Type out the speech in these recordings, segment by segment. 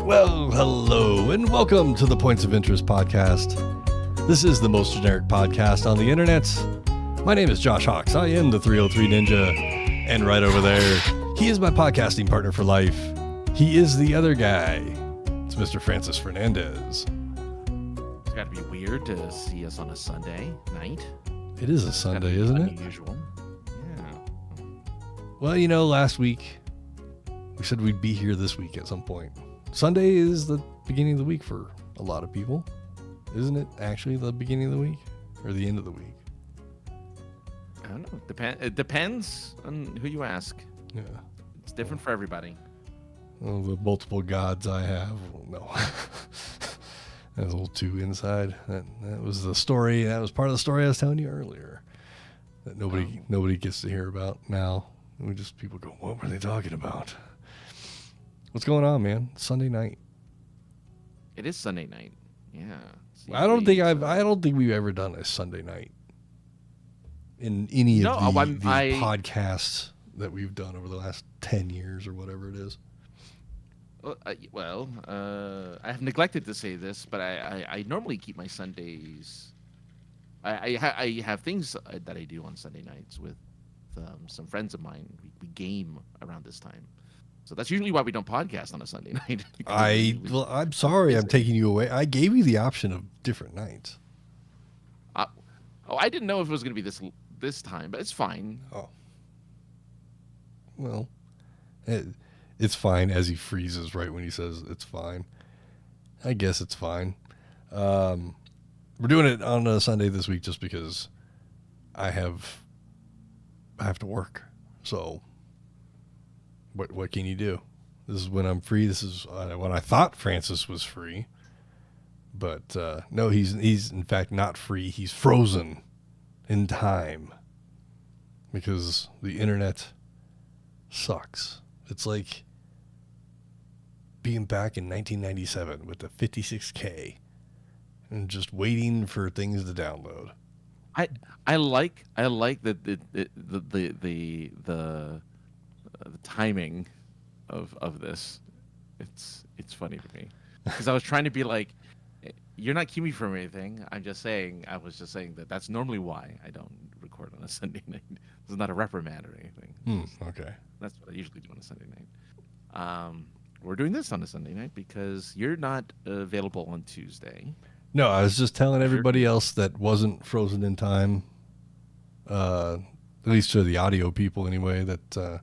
Well, hello, and welcome to the Points of Interest podcast. This is the most generic podcast on the internet. My name is Josh Hawks. I am the 303 Ninja, and right over there, he is my podcasting partner for life. He is the other guy. It's Mr. Francis Fernandez. It's got to be weird to see us on a Sunday night. It is a Sunday, isn't it? Unusual. Yeah. Well, you know, last week, we said we'd be here this week at some point. Sunday is the beginning of the week for a lot of people. Isn't it actually the beginning of the week or the end of the week? I don't know. It depends on who you ask. Yeah. It's different for everybody. Well, the multiple gods I have. Well, no. That's a little too inside. That was the story. That was part of the story I was telling you earlier. That nobody gets to hear about now. People go, what were they talking about? What's going on, man? Sunday night. It is Sunday night. Yeah. I don't think we've ever done a Sunday night in any of the podcasts that we've done over the last 10 years or whatever it is. I have neglected to say this, but I normally keep my Sundays. I have things that I do on Sunday nights with some friends of mine. We game around this time. So that's usually why we don't podcast on a Sunday night. I'm sorry I'm taking you away. I gave you the option of different nights. I didn't know if it was going to be this time, but it's fine. Oh. Well, it's fine as he freezes right when he says it's fine. I guess it's fine. We're doing it on a Sunday this week just because I have to work. So what can you do? This is when I'm free. This is when I thought Francis was free. But no, he's in fact not free. He's frozen in time because the internet sucks. It's like being back in 1997 with the 56K and just waiting for things to download. I like the timing of this. It's funny to me because I was trying to be like, you're not keeping me from anything. I was just saying that's normally why I don't record on a Sunday night. This is not a reprimand or anything. Okay. That's what I usually do on a Sunday night. We're doing this on a Sunday night because you're not available on Tuesday. No, I was just telling everybody else that wasn't frozen in time, at least to the audio people anyway, that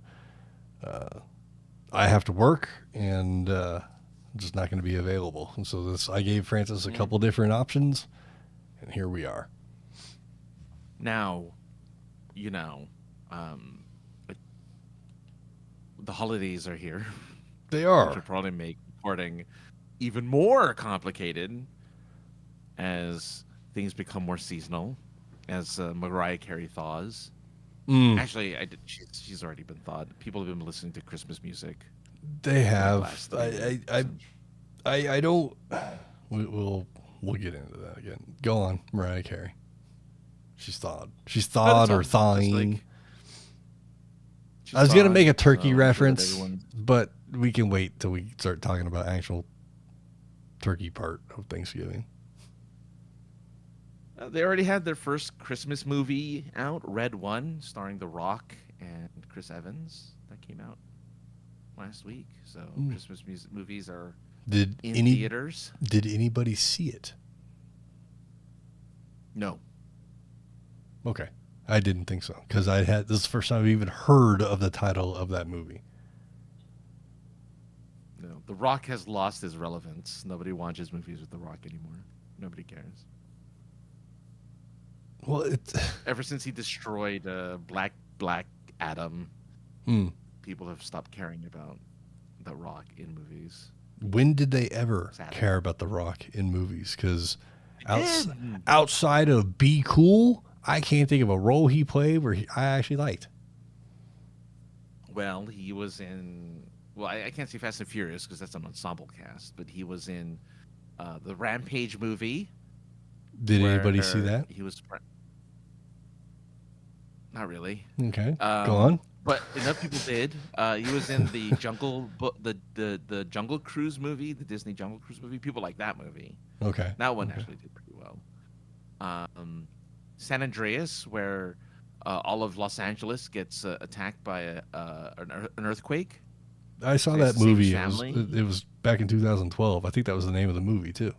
I have to work and I'm just not going to be available. And so I gave Francis a couple different options, and here we are. Now, the holidays are here. They are. Which will probably make recording even more complicated as things become more seasonal, as Mariah Carey thaws. Actually, she's already been thawed. People have been listening to Christmas music. They have. I don't. We'll get into that again. Go on, Mariah Carey. She's thawed. She's thawed or thawing. I was going to make a turkey reference, but we can wait till we start talking about actual turkey part of Thanksgiving. They already had their first Christmas movie out, Red One, starring The Rock and Chris Evans. That came out last week. So Christmas movies are in theaters. Did anybody see it? No. Okay. I didn't think so because this is the first time I've even heard of the title of that movie. No, The Rock has lost his relevance. Nobody watches movies with The Rock anymore. Nobody cares. Well, ever since he destroyed Black Adam, people have stopped caring about The Rock in movies. When did they ever care about The Rock in movies? Because outside of Be Cool, I can't think of a role he played where I actually liked. Well, he was in... Well, I can't say Fast and Furious because that's an ensemble cast, but he was in the Rampage movie. Did anybody see that? He was... Not really. Okay, go on. but enough people did. He was in the the Jungle Cruise movie, the Disney Jungle Cruise movie. People like that movie. Okay. That one actually did pretty well. San Andreas, where all of Los Angeles gets attacked by an earthquake. I saw He has that to save movie. his It was family. it was back in 2012. I think that was the name of the movie too.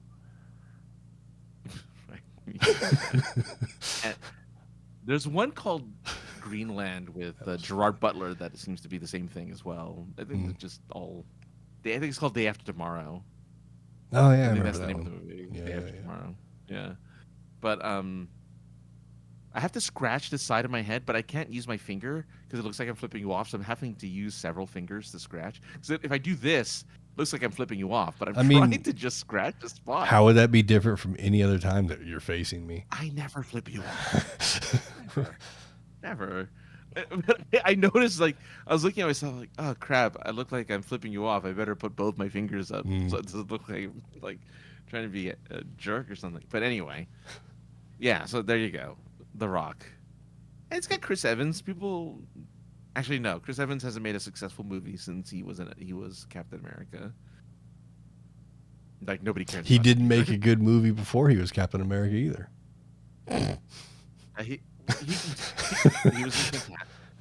And there's one called Greenland with Gerard Butler that seems to be the same thing as well. I think they're just all. I think it's called Day After Tomorrow. Oh yeah, I I think remember that's that the name one. of the movie. Yeah, Day yeah, After yeah. Tomorrow. Yeah, but I have to scratch the side of my head, but I can't use my finger because it looks like I'm flipping you off. So I'm having to use several fingers to scratch. Because if I do this, it looks like I'm flipping you off. But I'm I mean, trying to just scratch the spot. How would that be different from any other time that you're facing me? I never flip you off. Never. Never. I noticed, like, I was looking at myself, like, oh crap, I look like I'm flipping you off. I better put both my fingers up so it doesn't look like trying to be a jerk or something. But anyway, yeah. So there you go, The Rock. And it's got Chris Evans. People, actually no, Chris Evans hasn't made a successful movie since he was Captain America. Like nobody cares. He about didn't him. make a good movie before he was Captain America either. He was in Fantastic.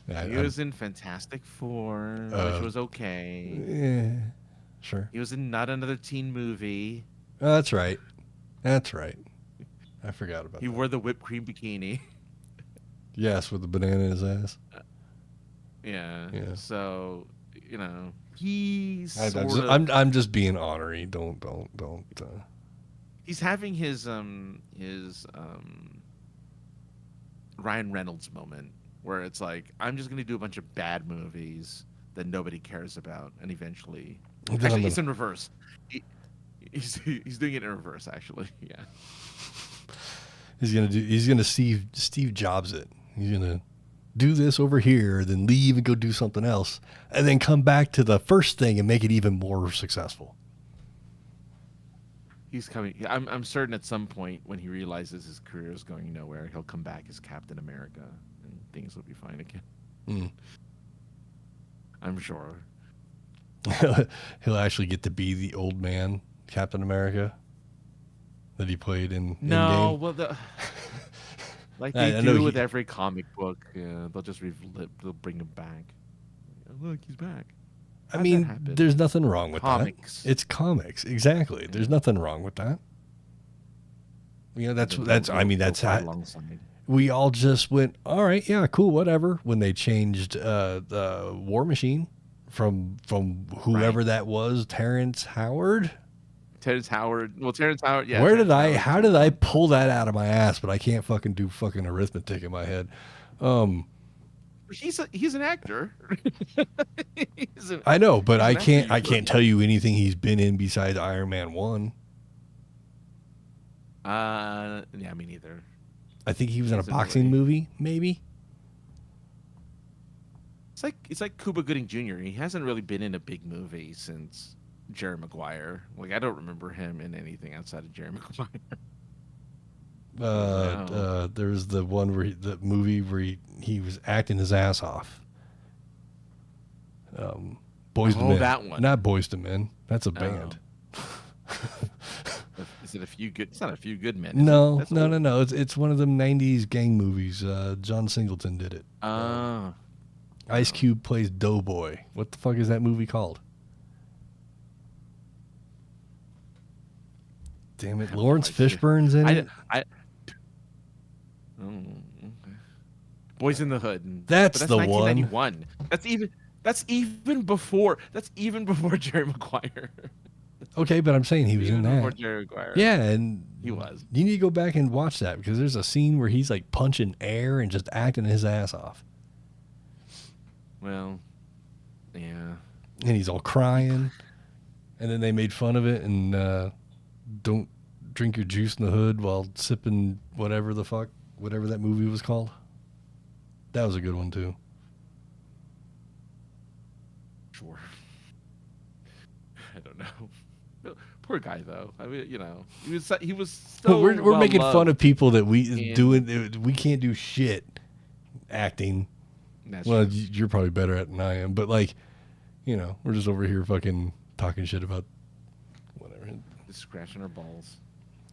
I- He I'm- was in Fantastic Four, which was okay. Yeah, sure. He was in Not Another Teen Movie. Oh, that's right. That's right. I forgot about He that. wore the whipped cream bikini. Yes, with the banana in his ass. Yeah. Yeah. So, he's sort of. I'm just being honorary. Don't. He's having his Ryan Reynolds moment where it's like, I'm just gonna do a bunch of bad movies that nobody cares about, and eventually, actually, it's in reverse. He's doing it in reverse, actually. Yeah. He's gonna Steve Jobs it. He's gonna do this over here, then leave and go do something else, and then come back to the first thing and make it even more successful. He's coming. I'm certain at some point when he realizes his career is going nowhere, he'll come back as Captain America and things will be fine again. I'm sure. He'll actually get to be the old man Captain America that he played in No, Endgame. well, like I they know do with every comic book, they'll just they'll bring him back. Look, he's back. I How'd mean, that happen? there's nothing wrong with Comics. that. It's comics, exactly. There's nothing wrong with that. That's. I mean, that's how alongside. we all just went. All right, yeah, cool, whatever. When they changed the War Machine from whoever that was, Terrence Howard. Terrence Howard. Well, Terrence Howard. Yeah. Where Terrence did I? Howard. How did I pull that out of my ass? But I can't fucking do fucking arithmetic in my head. He's an actor. I know, but he's I an can't. actor. I can't tell you anything he's been in besides Iron Man 1. Yeah, me neither. I think he was in a He's in boxing really- movie, maybe. It's like Cuba Gooding Jr. He hasn't really been in a big movie since Jerry Maguire. Like I don't remember him in anything outside of Jerry Maguire. There was the one where the movie where he was acting his ass off. Boys to Men. that one. Not Boys to Men. That's a band. Is it a few good? It's not a few good men. No, That's no, old. no. It's one of them '90s gang movies. John Singleton did it. Ice Cube plays Doughboy. What the fuck is that movie called? Damn it, Lawrence Fishburne's in it. Boys in the Hood. That's But the one. 1991. That's even before Jerry Maguire. Okay, but I'm saying he was in Before that. Jerry Maguire. Yeah, and He was. you need to go back and watch that because there's a scene where he's like punching air and just acting his ass off. Well, yeah. And he's all crying. And then they made fun of it and don't drink your juice in the hood while sipping whatever that movie was called. That was a good one too. Sure. I don't know. Poor guy, though. I mean, he was so. We're making fun of people that we and- doing. We can't do shit acting. That's Well, true. you're probably better at it than I am, but like, we're just over here fucking talking shit about whatever. Just scratching our balls.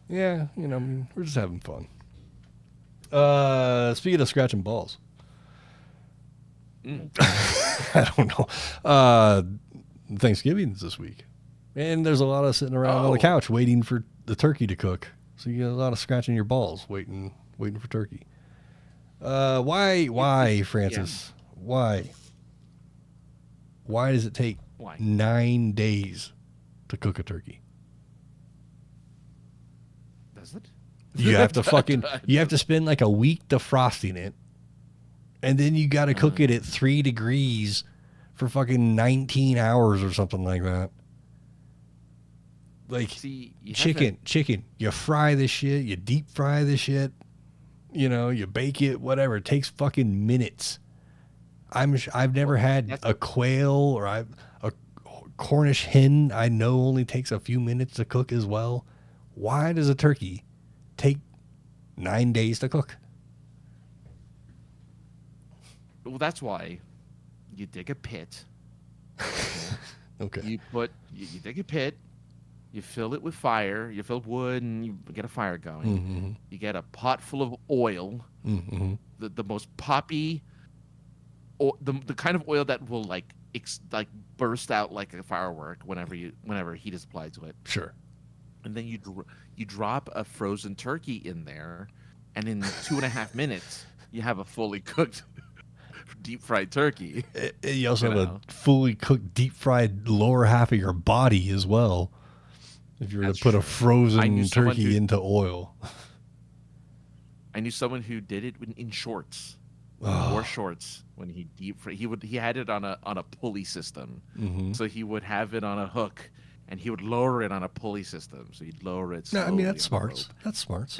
Yeah, I mean, we're just having fun. Speaking of scratching balls, I don't know. Thanksgiving's this week, and there's a lot of sitting around on the couch waiting for the turkey to cook. So you get a lot of scratching your balls, waiting for turkey. Why, Francis? Yeah. Why does it take Why? 9 days to cook a turkey? Does it? You have to spend like a week defrosting it, and then you got to cook it at 3 degrees for fucking 19 hours or something like that. Like, See, chicken. You fry this shit. You deep fry this shit. You bake it, whatever. It takes fucking minutes. I've never had a quail or a Cornish hen. I know only takes a few minutes to cook as well. Why does a turkey take 9 days to cook? Well, that's why you dig a pit. Okay. You dig a pit. You fill it with fire. You fill wood, and you get a fire going. Mm-hmm. You get a pot full of oil, Mm-hmm. the most poppy, the kind of oil that will like burst out like a firework whenever heat is applied to it. Sure. And then you drop a frozen turkey in there, and in 2.5 minutes you have a fully cooked deep fried turkey. You also have a fully cooked deep fried lower half of your body as well. If you were to put a frozen turkey into oil. I knew someone who did it in shorts. Wore shorts when he deep fried. He had it on a pulley system. Mm-hmm. So he would have it on a hook, and he would lower it on a pulley system. So he'd lower it. No, I mean that's slowly on a smart. rope. That's smart.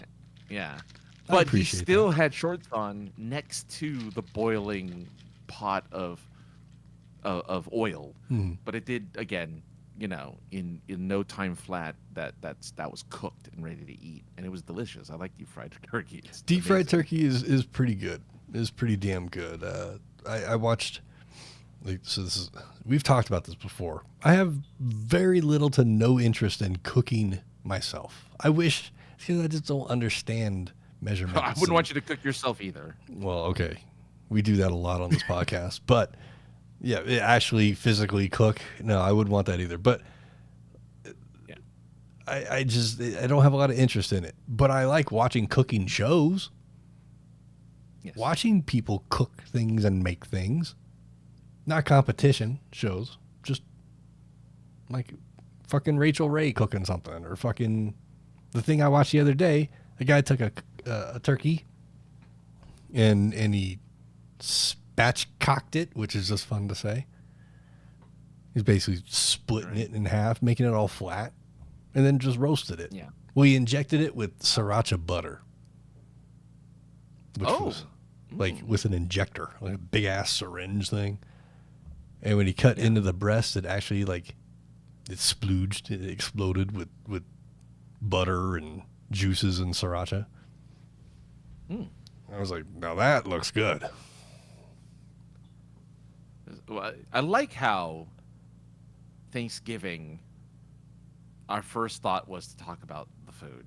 Yeah, I but he appreciate still had shorts on next to the boiling pot of oil. Mm. But it did again. In no time flat, that was cooked and ready to eat, and it was delicious. I like deep fried turkey. It's Deep fried amazing. turkey is pretty good. Is pretty damn good. I watched. We've talked about this before. I have very little to no interest in cooking myself. I wish, because I just don't understand measurements. I wouldn't want you to cook yourself either. Well, okay, we do that a lot on this podcast, but yeah, actually physically cook. No, I wouldn't want that either. But Yeah. I don't have a lot of interest in it. But I like watching cooking shows. Yes. Watching people cook things and make things. Not competition shows. Just like fucking Rachel Ray cooking something, or fucking the thing I watched the other day. A guy took a turkey and he spatchcocked it, which is just fun to say. He's basically splitting it in half, making it all flat, and then just roasted it. Yeah. Well, he injected it with sriracha butter, which was like with an injector, like a big ass syringe thing. And when he cut into the breast, it actually it splooged, it exploded with butter and juices and sriracha. I was like, now that looks good. Well, I like how Thanksgiving, our first thought was to talk about the food.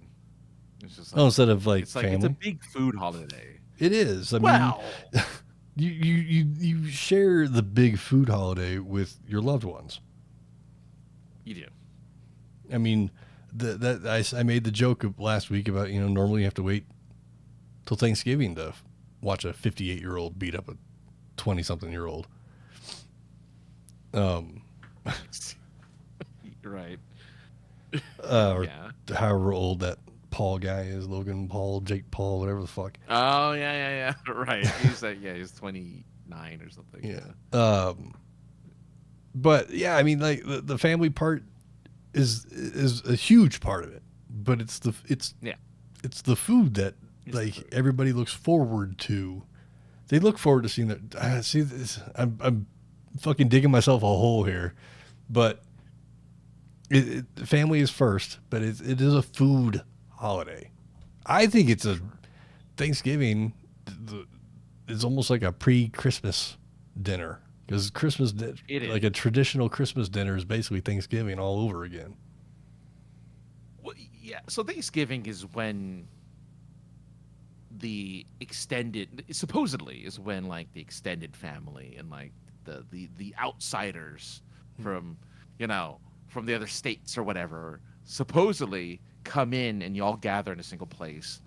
It's just Instead of like it's family. it's a big food holiday. It is. I Wow. mean, you share the big food holiday with your loved ones. You do. I mean, I made the joke of last week about normally you have to wait till Thanksgiving to watch a 58-year-old beat up a 20-something-year-old. Right. Or Yeah. however old that Paul guy is, Logan Paul, Jake Paul, whatever the fuck. Oh yeah. Right. He's he's 29 or something. Yeah. But yeah, I mean, like the family part is a huge part of it, but it's the food that everybody looks forward to. They look forward to seeing that. See this? I'm fucking digging myself a hole here, but family is first, but it is a food holiday. I think it's a Thanksgiving. it's almost like a pre-Christmas dinner, because It is. like a traditional Christmas dinner is basically Thanksgiving all over again. Well, yeah. So Thanksgiving is when the extended supposedly is when like the extended family and like the outsiders from from the other states or whatever supposedly come in and you all gather in a single place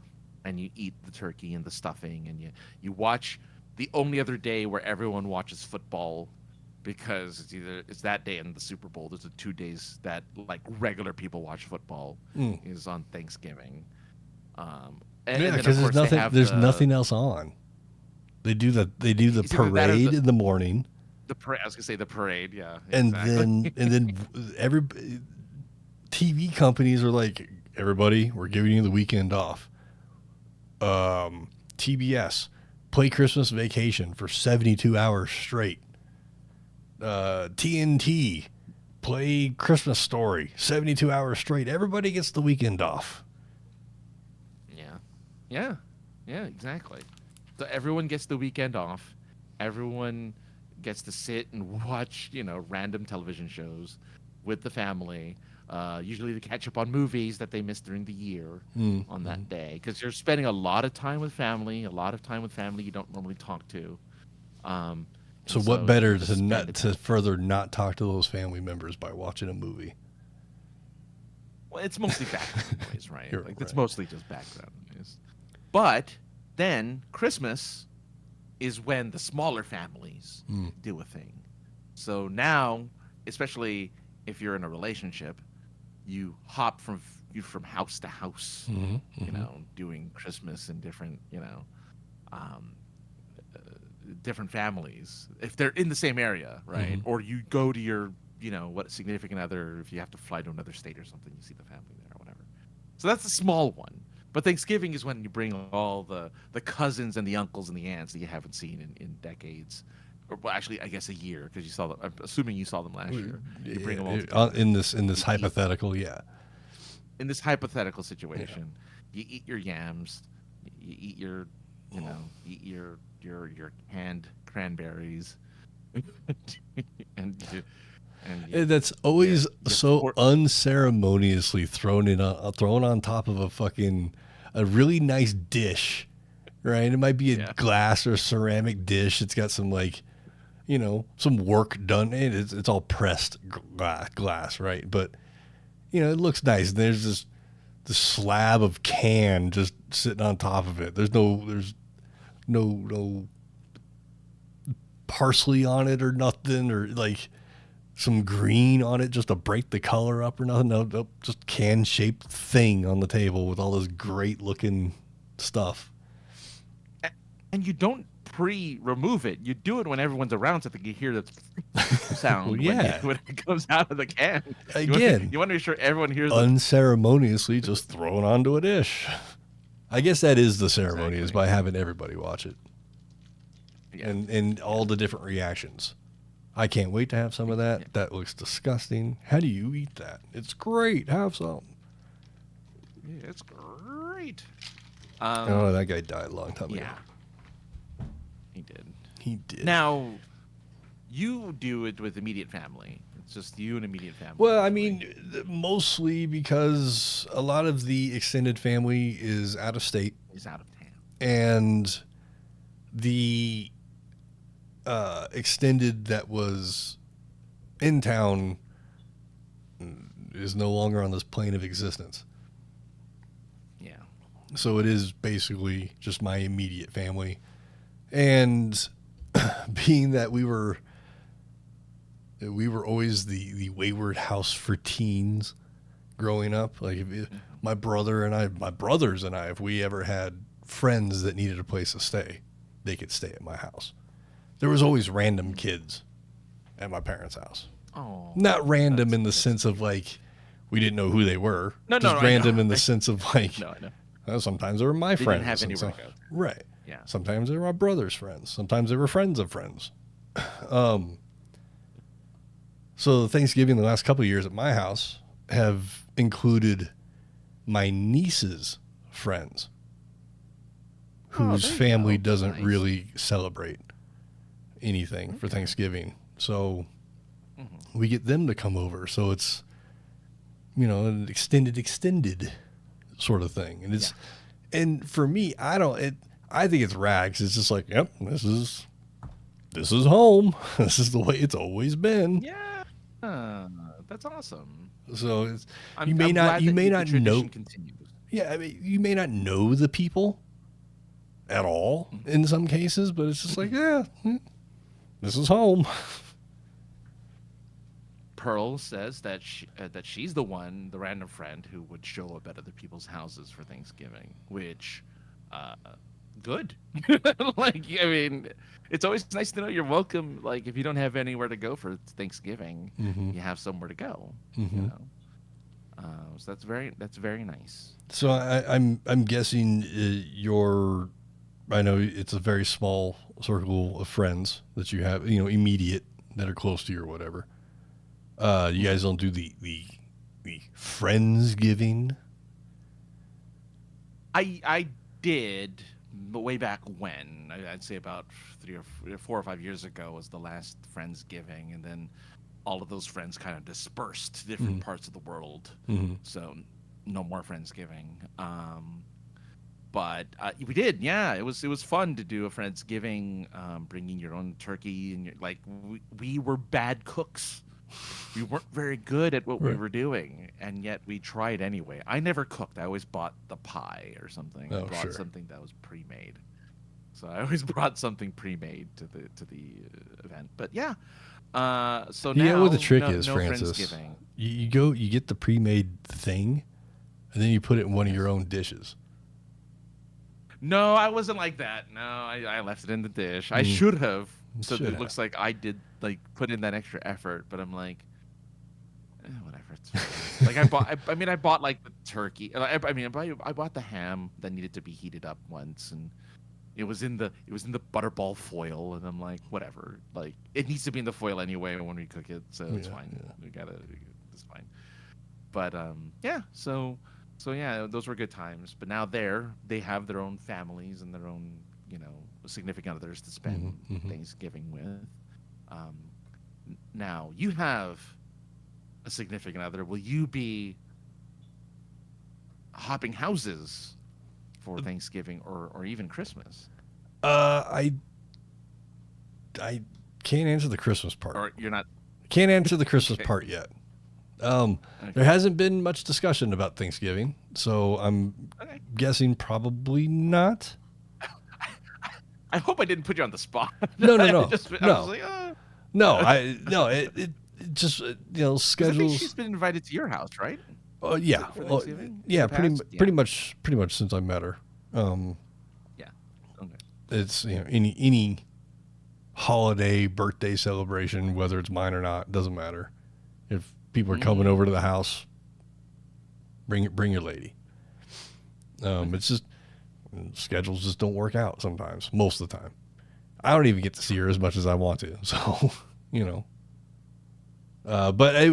and you eat the turkey and the stuffing and you watch the only other day where everyone watches football because it's that day and the Super Bowl. There's the 2 days that like regular people watch football is on Thanksgiving. And Yeah, then, of because course, they have there's nothing else on. They do the it's either that or parade in the morning, the parade. I was gonna say the parade. Yeah, and exactly. then every TV companies are like, everybody, we're giving you the weekend off. TBS, play Christmas Vacation for 72 hours straight. TNT, play Christmas Story 72 hours straight. Everybody gets the weekend off. Yeah, exactly. So everyone gets the weekend off. Everyone gets to sit and watch, random television shows with the family. Usually to catch up on movies that they missed during the year on that day, because you're spending a lot of time with family, you don't normally talk to. So what better to further not talk to those family members by watching a movie? Well, it's mostly background noise, right? You're Like it's right. mostly just background noise. But then Christmas is when the smaller families do a thing. So now, especially if you're in a relationship, you hop from house to house, doing Christmas in different, um, different families if they're in the same area, right? Or you go to your, significant other. If you have to fly to another state or something, you see the family there or whatever. So that's a small one. But Thanksgiving is when you bring all the cousins and the uncles and the aunts that you haven't seen in decades. Or well, actually, I guess a year, because you saw them. I'm assuming you saw them last year. You bring them all together. In this hypothetical, yeah. In this hypothetical situation, you eat your yams, you eat your, eat your canned cranberries, and That's always so unceremoniously thrown on top of a really nice dish, right? It might be a glass or ceramic dish. It's got some some work done. It's all pressed glass, right? But it looks nice. There's this slab of can just sitting on top of it. There's no parsley on it or nothing, or like some green on it just to break the color up or nothing. No, just can-shaped thing on the table with all this great-looking stuff. And you don't pre-remove it. You do it when everyone's around so that you hear the sound when it comes out of the can. Again, you want to make sure everyone hears unceremoniously just thrown onto a dish. I guess that is the ceremony, is by having everybody watch it. Yeah. And all the different reactions. I can't wait to have some of that. Yeah. That looks disgusting. How do you eat that? It's great. Have some. Yeah, it's great. That guy died a long time ago. Yeah. He did. Now, you do it with immediate family. It's just you and immediate family. Well, I mean, mostly because a lot of the extended family is out of state. Is out of town. And the extended that was in town is no longer on this plane of existence. Yeah. So it is basically just my immediate family. And being that we were always the wayward house for teens growing up, like my brothers and I, if we ever had friends that needed a place to stay, they could stay at my house. There was always random kids at my parents' house. Oh, not random in the sense of like we didn't know who they were. Just random in the sense of like, sometimes they were my friends. Didn't have any right. Yeah. Sometimes they were my brother's friends. Sometimes they were friends of friends. So Thanksgiving the last couple of years at my house have included my niece's friends. Oh, whose there you family go. doesn't Nice. really celebrate anything for Okay. Thanksgiving. So Hmm. we get them to come over. So it's, you know, an extended sort of thing. And Yeah. and for me, I think it's rags. It's just like, yep, this is home. This is the way it's always been. Yeah. That's awesome. So it's, I'm glad you that may the not know. tradition continues. Yeah, I mean, you may not know the people at all Mhm. in some cases, but it's just like, yeah, this is home. Pearl says that she's the random friend who would show up at other people's houses for Thanksgiving, which, uh, good. Like, I mean, it's always nice to know you're welcome. Like, if you don't have anywhere to go for Thanksgiving, Hmm. you have somewhere to go. You Hmm. know, so that's very nice. So I'm guessing your, I know it's a very small circle of friends that you have, you know, immediate that are close to you or whatever. You Mhm. guys don't do the friendsgiving. I did, but way back when, I'd say about 4 or 5 years ago was the last Friendsgiving, and then all of those friends kind of dispersed to different Hmm. parts of the world. Hmm. So no more Friendsgiving. But we did, yeah. It was fun to do a Friendsgiving, bringing your own turkey, and we were bad cooks. We weren't very good at what we Right. were doing, and yet we tried anyway. I never cooked. I always bought the pie or something. I Oh, brought sure. something that was pre-made. So I always brought something pre-made to the event. But yeah, so You know what the now trick is, no Francis? Friendsgiving. You get the pre-made thing, and then you put it in one of your Yes. own dishes. No, I wasn't like that. No, I left it in the dish. I Mm, should have. So should it have. looks like I did like put in that extra effort, but I'm like, whatever, it's fine. Like I mean, I bought like the turkey. I mean, I bought the ham that needed to be heated up once, and it was in the butterball foil, and I'm like, whatever. Like it needs to be in the foil anyway when we cook it, so it's Yeah, fine. yeah. It's fine. But yeah. So yeah, those were good times. But now they have their own families and their own significant others to Hmm. spend Hmm. Thanksgiving with. Um, Now you have a significant other. Will you be hopping houses for Thanksgiving or even Christmas? Uh, I can't answer the Christmas part. Or you're not? Can't answer the Christmas Okay. part yet. There Okay. hasn't been much discussion about Thanksgiving, so I'm Okay. guessing probably not. I hope I didn't put you on the spot. No, no, I no, was no, like, no. No. It just you know, because I think she's schedules. been invited to your house, right? Yeah, For well, Thanksgiving in yeah. the past. Yeah. Pretty much since I met her. Um, Yeah. Okay. it's, you know, any holiday, birthday celebration, whether it's mine or not, doesn't matter. If people are coming Mm, over to the house, bring your lady. okay. It's just schedules just don't work out sometimes. Most of the time, I don't even get to see her as much as I want to. So, you know, but it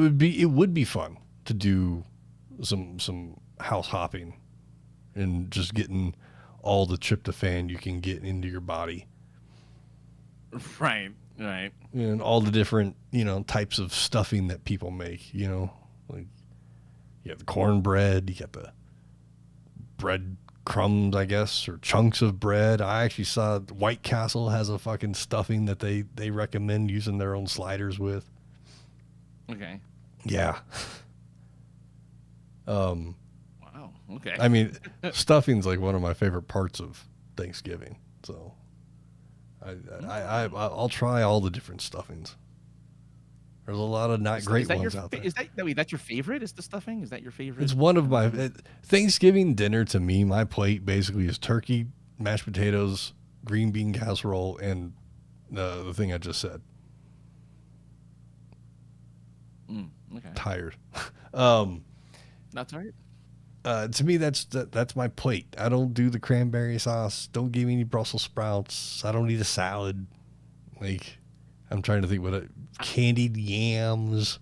would be fun to do some house hopping and just getting all the tryptophan you can get into your body Right. Right. and all the different, you know, types of stuffing that people make. You know, like you have the cornbread, you got the bread crumbs, I guess, or chunks of bread. I actually saw White Castle has a fucking stuffing that they recommend using their own sliders with. Okay. Yeah. Um, Wow. Okay. I mean, stuffing's like one of my favorite parts of Thanksgiving. So I'll try all the different stuffings. There's a lot of not Is great that your ones out there. is that wait, that's your favorite? Is the stuffing? Is that your favorite It's one of my food? Thanksgiving dinner to me. My plate basically is turkey, mashed potatoes, green bean casserole, and the thing I just said. Okay. Tired. um, That's all right. to me, that's my plate. I don't do the cranberry sauce. Don't give me any Brussels sprouts. I don't eat a salad. Like, I'm trying to think candied yams.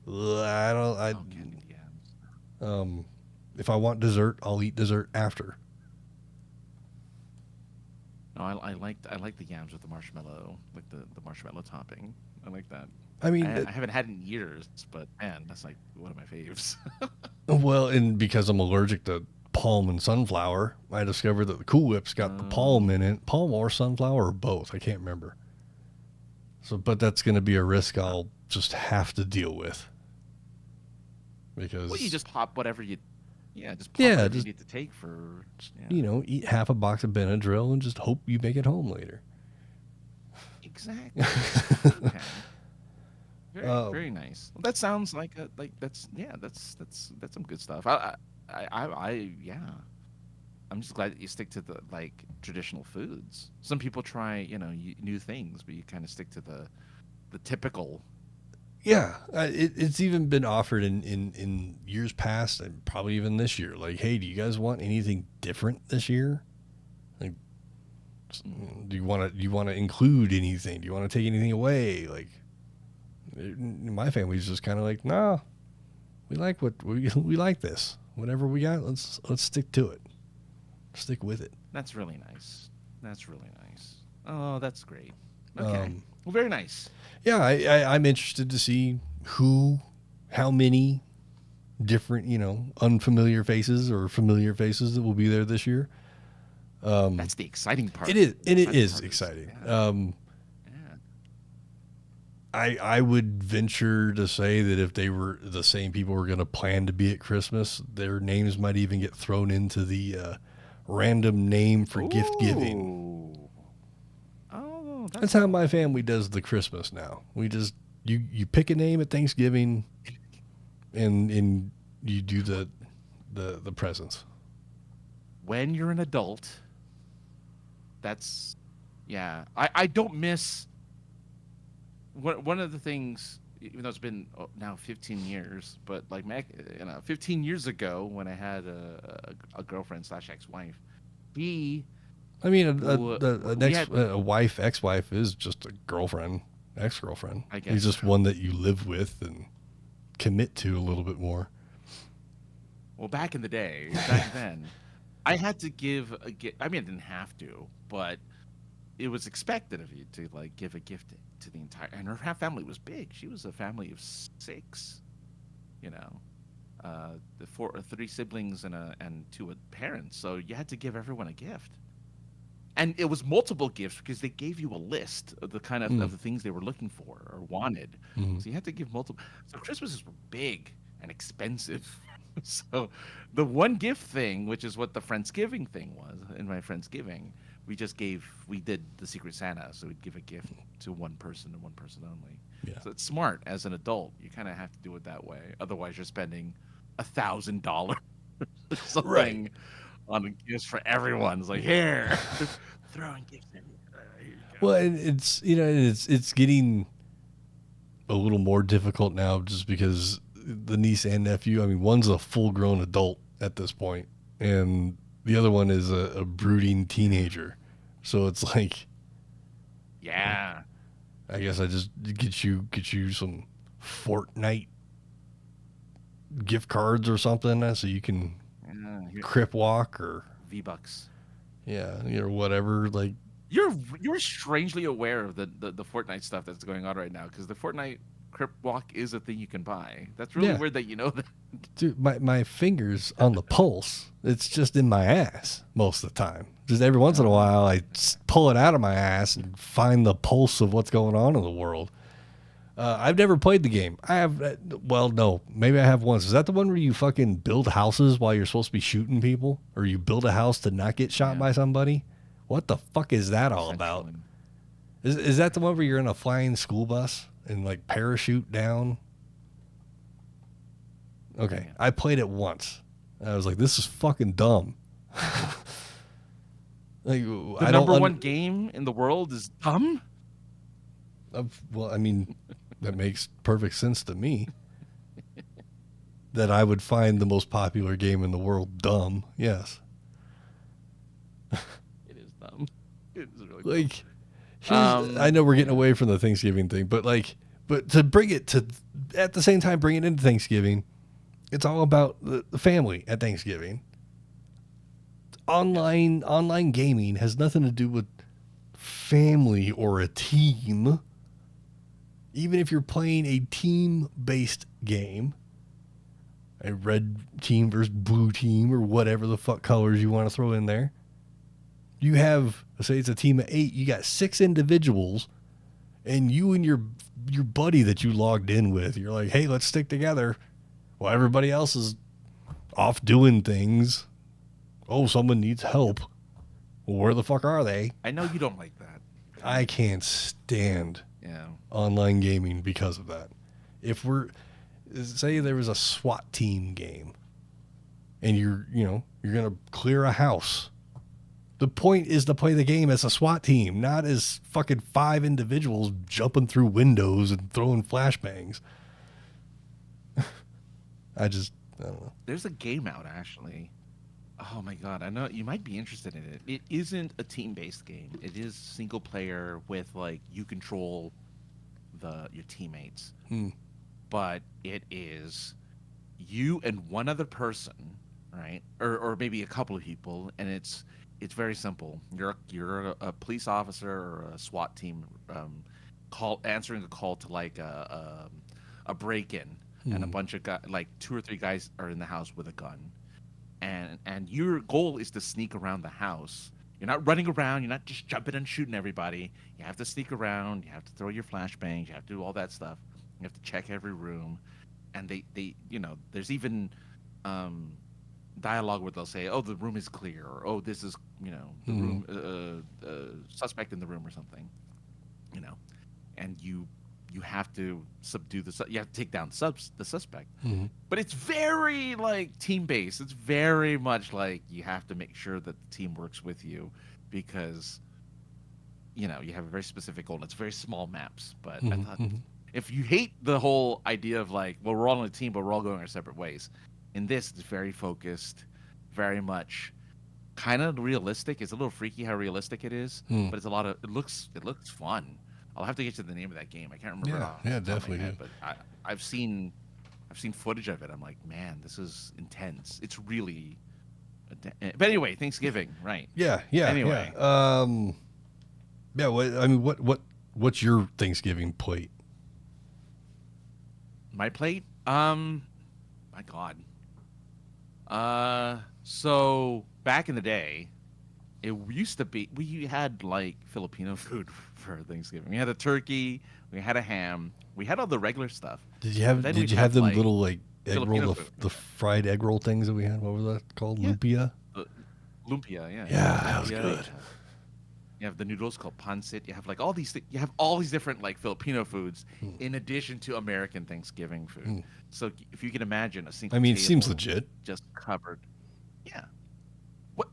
I don't. Oh, candied yams. Um, if I want dessert, I'll eat dessert after. No, I like the yams with the marshmallow, like the marshmallow topping. I like that. I mean, I haven't had it in years, but man, that's like one of my faves. well, and because I'm allergic to palm and sunflower, I discovered that the Cool Whip's got the palm in it. Palm or sunflower or both. I can't remember. So, but that's going to be a risk I'll just have to deal with. Because Well, you just pop whatever you, just pop Yeah, whatever just- you need to take for, yeah, you know, eat half a box of Benadryl and just hope you make it home later. exactly. Okay. Very nice. Well, that sounds like that's some good stuff. Yeah. I'm just glad that you stick to the like traditional foods. Some people try, new things, but you kind of stick to the typical. Yeah, it's even been offered in years past and probably even this year. Like, hey, do you guys want anything different this year? Like, do you want to include anything? Do you want to take anything away? Like, my family's just kind of like, nah, we like what we like this. Whatever we got, let's stick to it. Stick with it. That's really nice. That's really nice. Oh, that's great. Okay. Well, very nice. Yeah, I'm interested to see how many different, unfamiliar faces or familiar faces that will be there this year. That's the exciting part. It is, and it Exciting is part exciting. Yeah. I would venture to say that if they were the same people who were going to plan to be at Christmas, their names might even get thrown into the random name for gift giving. Ooh. Oh, That's how my family does the Christmas now. We just you pick a name at Thanksgiving, and you do the presents. when you're an adult. That's, yeah. I don't miss one of the things, even though it's been now 15 years, but like 15 years ago when I had a girlfriend / ex-wife, I mean, we had, a wife, ex-wife is just a girlfriend, ex-girlfriend. I guess, He's just one that you live with and commit to a little bit more. well, back in the day, back then, I had to give a gift. I mean, I didn't have to, but it was expected of you to like give a gift to the entire. And her family was big. She was a family of 6. You know, the 3 siblings and 2 parents. So you had to give everyone a gift. And it was multiple gifts because they gave you a list of the kind of the things they were looking for or wanted. Mm-hmm. So you had to give multiple. So Christmases were big and expensive. So the one gift thing, which is what the Friendsgiving thing was, in my Friendsgiving, we did the Secret Santa. So we'd give a gift to one person and one person only. Yeah. So it's smart as an adult. You kind of have to do it that way. Otherwise, you're spending $1,000 something. Right. On gifts for everyone. It's like, here, throwing gifts in. Here you go. Well, and it's getting a little more difficult now just because the niece and nephew, I mean, one's a full-grown adult at this point, and the other one is a brooding teenager. So it's like, Yeah. I guess I just get you some Fortnite gift cards or something so you can crip walk or V-Bucks. or whatever. Like, You're strangely aware of the Fortnite stuff that's going on right now because the Fortnite Crip Walk is a thing you can buy. That's really weird that you know that. dude, my fingers on the pulse. It's just in my ass most of the time. Just every once in a while, I pull it out of my ass and find the pulse of what's going on in the world. I've never played the game. I have. Well, no, maybe I have once. Is that the one where you fucking build houses while you're supposed to be shooting people, or you build a house to not get shot by somebody? What the fuck is that all about? Is that the one where you're in a flying school bus and like parachute down? Okay, I played it once. I was like, this is fucking dumb. Like, The number one game in the world is dumb? Well, I mean, that makes perfect sense to me. That I would find the most popular game in the world dumb. Yes. It is dumb. It is really Like, I know we're getting away from the Thanksgiving thing, but to bring it to, at the same time, bring it into Thanksgiving, it's all about the family at Thanksgiving. Online gaming has nothing to do with family or a team, even if you're playing a team-based game, a red team versus blue team or whatever the fuck colors you want to throw in there, you have, say it's a team of 8, you got 6 individuals, and you and your buddy that you logged in with, you're like, hey, let's stick together while everybody else is off doing things. Oh, someone needs help. Well, where the fuck are they? I know you don't like that. I can't stand online gaming because of that. If we're, say there was a SWAT team game and you're going to clear a house. The point is to play the game as a SWAT team, not as fucking 5 individuals jumping through windows and throwing flashbangs. I don't know. There's a game out, actually. Oh my god, I know you might be interested in it. It isn't a team-based game. It is single player with, like, you control your teammates. But it is you and one other person, right? Or maybe a couple of people, and it's very simple. You're a police officer or a SWAT team answering a call to, like, a break-in, and a bunch of guys, like 2 or 3 guys are in the house with a gun. And your goal is to sneak around the house. You're not running around. You're not just jumping and shooting everybody. You have to sneak around. You have to throw your flashbangs. You have to do all that stuff. You have to check every room. And they there's even dialogue where they'll say, oh, the room is clear, or, oh, this is, the room, suspect in the room or something, and you have to subdue you have to take down the suspect. But it's very, like, team-based. It's very much like you have to make sure that the team works with you because, you have a very specific goal. And it's very small maps. But I thought, if you hate the whole idea of, like, well, we're all on a team, but we're all going our separate ways, in this, it's very focused, very much kind of realistic. It's a little freaky how realistic it is, but it's it looks fun. I'll have to get to the name of that game. I can't remember. Yeah, definitely. Head, but I've seen footage of it. I'm like, man, this is intense. It's really. But anyway, Thanksgiving, right? Yeah. Anyway, What's your Thanksgiving plate? My plate? My God. So back in the day, it used to be we had, like, Filipino food for Thanksgiving. We had a turkey, we had a ham, we had all the regular stuff. Did you have them, like, little, like, egg roll, the fried egg roll things that we had? What was that called? Yeah. Lumpia? Lumpia, yeah. Yeah, that was good. You have the noodles called pancit. You have, like, all these different, like, Filipino foods in addition to American Thanksgiving food. So if you can imagine a single it seems legit. Just covered. Yeah. What?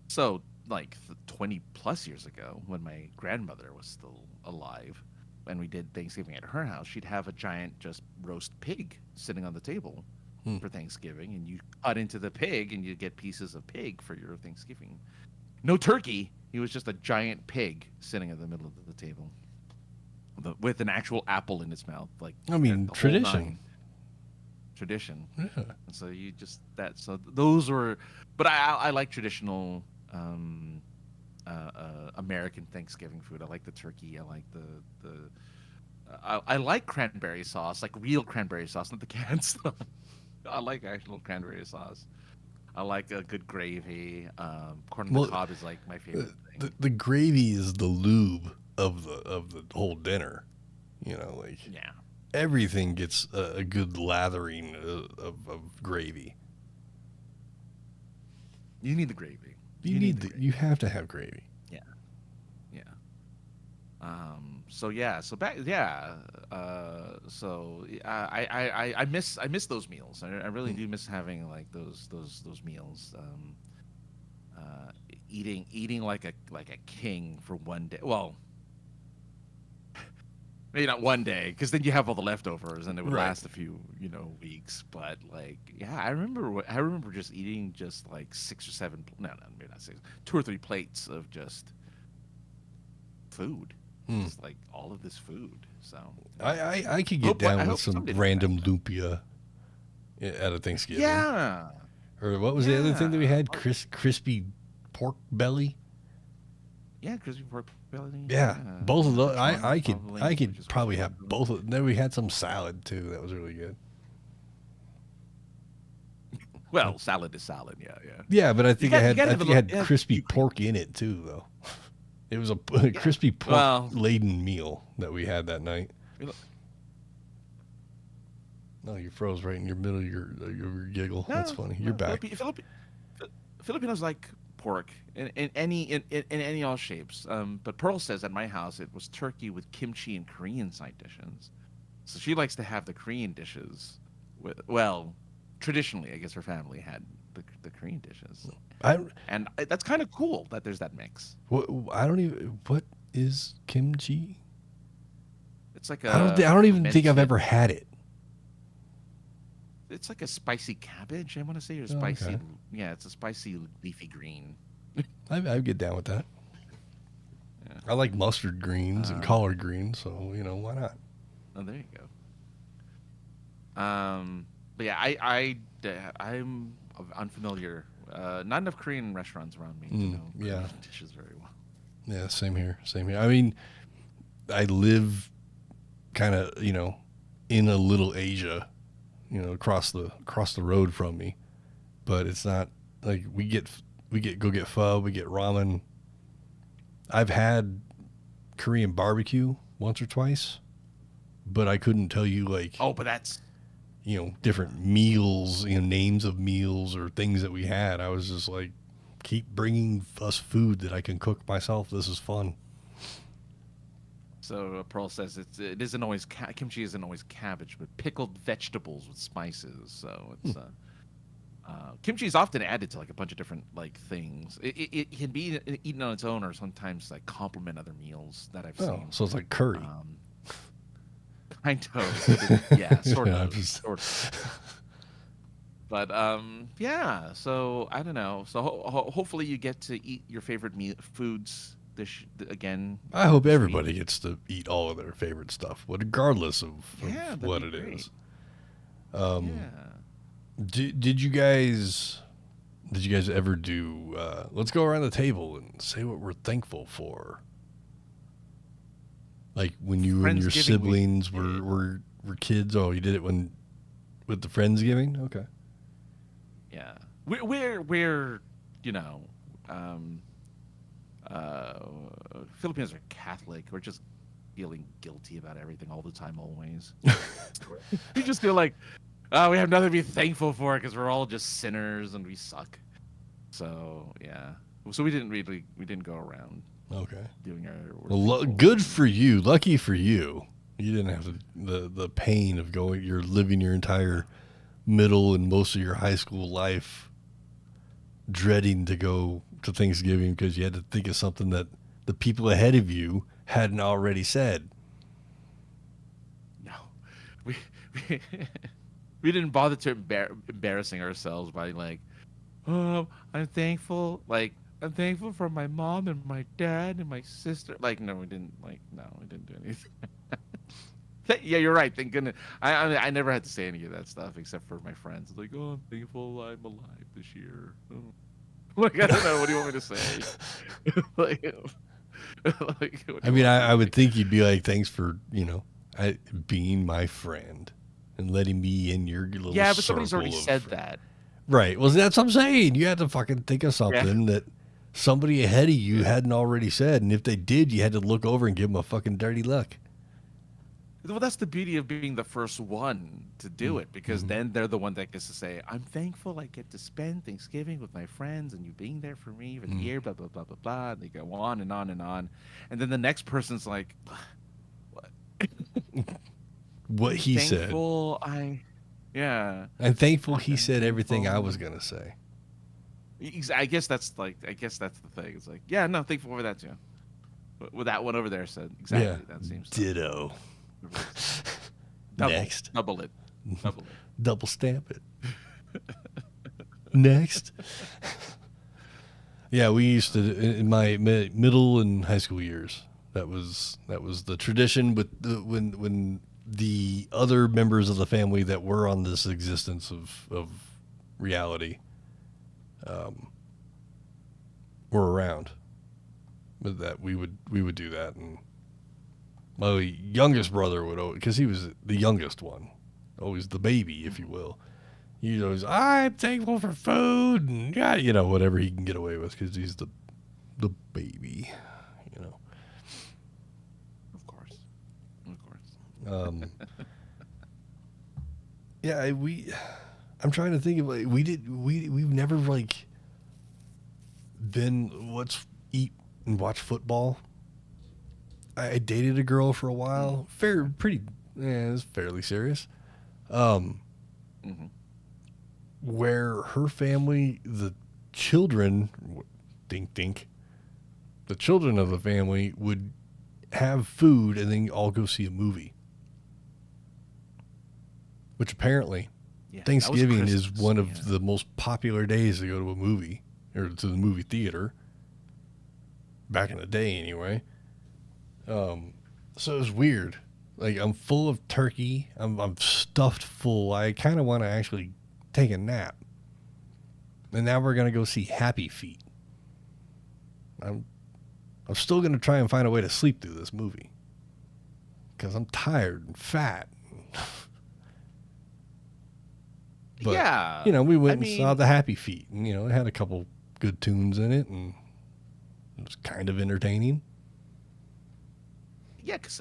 So, like, 20 plus years ago, when my grandmother was still alive and we did Thanksgiving at her house, she'd have a giant just roast pig sitting on the table for Thanksgiving, and you cut into the pig and you get pieces of pig for your Thanksgiving. No turkey. He was just a giant pig sitting in the middle of the table with an actual apple in his mouth. Like, tradition. Tradition. Yeah. And so so those were, but I like traditional American Thanksgiving food. I like the turkey. I like I like cranberry sauce, like real cranberry sauce, not the canned stuff. I like actual cranberry sauce. I like a good gravy. Corn on the cob is, like, my favorite thing. The gravy is the lube of the whole dinner. Yeah. Everything gets a good lathering of gravy. You need the gravy. You have to have gravy. Yeah. So yeah. So back. Yeah. So I miss those meals. I really do miss having, like, those meals. Eating like a king for one day. Well, maybe not one day, because then you have all the leftovers and it would last a few weeks. But, like, yeah, I remember just eating just, like, 6 or 7. No, maybe not 6. 2 or 3 plates of just food. Just, like, all of this food. So I could get down with some random lumpia at a Thanksgiving. Yeah. Or what was the other thing that we had? Crispy pork belly. Yeah, crispy pork possibility. Yeah, both of those. Lechon, I probably, could which is probably what have I'm both. Then we had some salad too. That was really good. Well, salad is salad. Yeah, yeah. Yeah, but I You think got you got to I have a think I little. had Yeah, crispy you, pork in it too, though. It was a yeah. crispy pork Well, laden meal that we had that night. you know- No, you froze right in your middle of your giggle. That's no, funny. You're no. back. Filipinos like pork in any in any all shapes. But Pearl says at my house it was turkey with kimchi and Korean side dishes. So she likes to have the Korean dishes. Well, traditionally, I guess her family had the Korean dishes, I and that's kind of cool that there's that mix. I don't even. What is kimchi? It's like I a don't even think I've fermented. ever had it. It's like a spicy cabbage. I want to say, or Oh, spicy. okay. Yeah, it's a spicy leafy green. I get down with that. Yeah. I like mustard greens and Um, collard greens, so why not? oh, there you go. But yeah, I'm unfamiliar. Not enough Korean restaurants around me to know Yeah, Korean dishes very well. yeah, same here, same here. I mean, I live kind of in a little Asia, across the road from me, but it's not like we get go get pho, we get ramen. I've had Korean barbecue once or twice, but I couldn't tell you Oh, but that's different meals, names of meals or things that we had. I was just like, keep bringing us food that I can cook myself. This is fun. so. Pearl says it isn't always kimchi isn't always cabbage, but pickled vegetables with spices. So it's kimchi is often added to like a bunch of different like things. It can be eaten on its own, or sometimes like complement other meals that I've Oh, seen. so it's like curry. Kind of, yeah, sort Yeah, of, sort of. But yeah. So I don't know. So hopefully you get to eat your favorite foods again I hope this week. everybody gets to eat all of their favorite stuff, regardless Yeah, of that'd what be it great. is. Um, Yeah. did you guys ever do? Let's go around the table and say what we're thankful for. Like when you and your Friendsgiving we siblings did. were kids. Oh, you did it with the Friendsgiving. Okay. Yeah. We're you know, um, uh, Filipinos are Catholic. We're just feeling guilty about everything all the time, always. We just feel like, oh, we have nothing to be thankful for because we're all just sinners and we suck. So yeah. So we didn't go around Okay. doing our. Well, good for you. Lucky for you. You didn't have the pain of going. You're living your entire middle and most of your high school life dreading to go to Thanksgiving because you had to think of something that the people ahead of you hadn't already said. No, we we, we didn't bother to embarrassing ourselves by like, oh, I'm thankful. Like I'm thankful for my mom and my dad and my sister. Like no, we didn't. Like no, we didn't do anything. Yeah, you're right. Thank goodness. I never had to say any of that stuff except for my friends. It's like, oh, I'm thankful I'm alive this year. Oh. Like I don't know. What do you want me to say? like, like, what do I you mean, want me I to would say? think you'd be like, thanks for, being my friend and letting me in your little Yeah, but somebody's circle already of said that. Right. Well, that's what I'm saying. You had to fucking think of Yeah. something that somebody ahead of you Yeah. hadn't already said. And if they did, you had to look over and give them a fucking dirty look. Well, that's the beauty of being the first one to do it, because then they're the one that gets to say, "I'm thankful I get to spend Thanksgiving with my friends and you being there for me for the year." Blah blah blah blah blah. And they go on and on and on, and then the next person's like, "What? What I'm he said. thankful yeah." I'm thankful he I'm said everything I was thankful. going to say. I guess that's the thing. It's like, yeah, no, thankful for that too. What that one over there said exactly. Yeah. That seems Ditto. double, Next. double it. Double stamp it. Next. Yeah, we used to in my middle and high school years. That was the tradition. With when the other members of the family that were on this existence of reality were around. But that we would do that, and my youngest brother would always, because he was the youngest one, always the baby, if you will. He always, I'm thankful for food, and yeah, whatever he can get away with, because he's the baby, Of course. Yeah, I'm trying to think of we've never like been eat and watch football. I dated a girl for a while, it was fairly serious. Where her family, the children, dink dink, the children of the family would have food and then all go see a movie. Which apparently, Thanksgiving is one of the most popular days to go to a movie, or to the movie theater. Back in the day, anyway. So it was weird. Like, I'm full of turkey. I'm stuffed full. I kind of want to actually take a nap. And now we're gonna go see Happy Feet. I'm still gonna try and find a way to sleep through this movie because I'm tired and fat. But, yeah. We went and saw the Happy Feet, and, it had a couple good tunes in it, and it was kind of entertaining. Yeah, because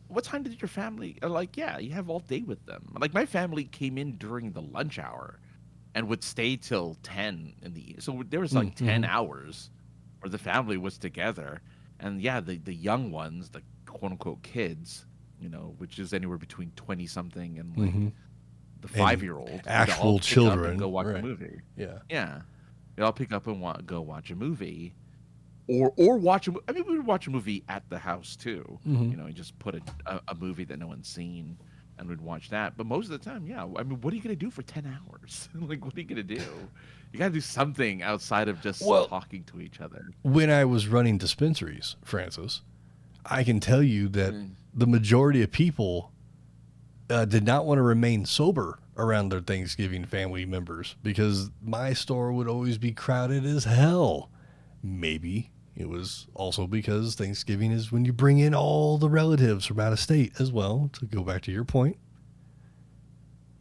what time did your family, you have all day with them. Like, my family came in during the lunch hour and would stay till 10 in the, so there was 10 hours where the family was together. And yeah, the young ones, the quote unquote kids, which is anywhere between 20 something and the 5-year-old, actual children, go watch a movie. Yeah, they all pick up and go watch a movie, or watch a. I mean, we would watch a movie at the house too. And just put a movie that no one's seen, and we'd watch that. But most of the time, yeah. I mean, what are you gonna do for 10 hours? Like, what are you gonna do? You gotta do something outside of just talking to each other. When I was running dispensaries, Francis, I can tell you that the majority of people did not want to remain sober around their Thanksgiving family members because my store would always be crowded as hell. Maybe it was also because Thanksgiving is when you bring in all the relatives from out of state as well, to go back to your point.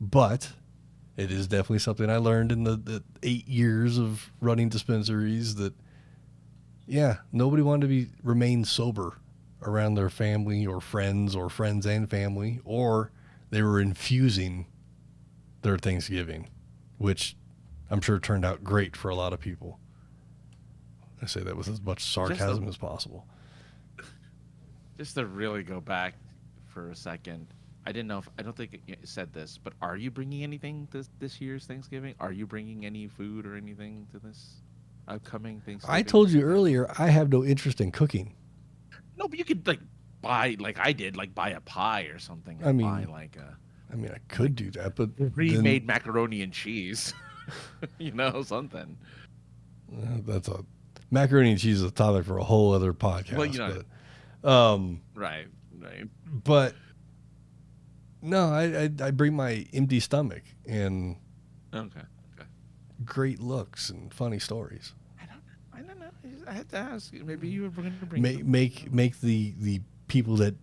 But it is definitely something I learned in the 8 years of running dispensaries that, nobody wanted to remain sober around their family or friends and family, or they were infusing their Thanksgiving, which I'm sure turned out great for a lot of people. I say that with as much sarcasm as possible. Just to really go back for a second, I don't think it said this, but are you bringing anything this year's Thanksgiving? Are you bringing any food or anything to this upcoming Thanksgiving? I told you earlier, I have no interest in cooking. No, but you could buy, like I did, buy a pie or something. I mean, I could do that, but pre-made macaroni and cheese, something. That's a macaroni and cheese is a topic for a whole other podcast. Well, right. But no, I bring my empty stomach and great looks and funny stories. I don't know. I had to ask. Maybe you were going to bring make the people that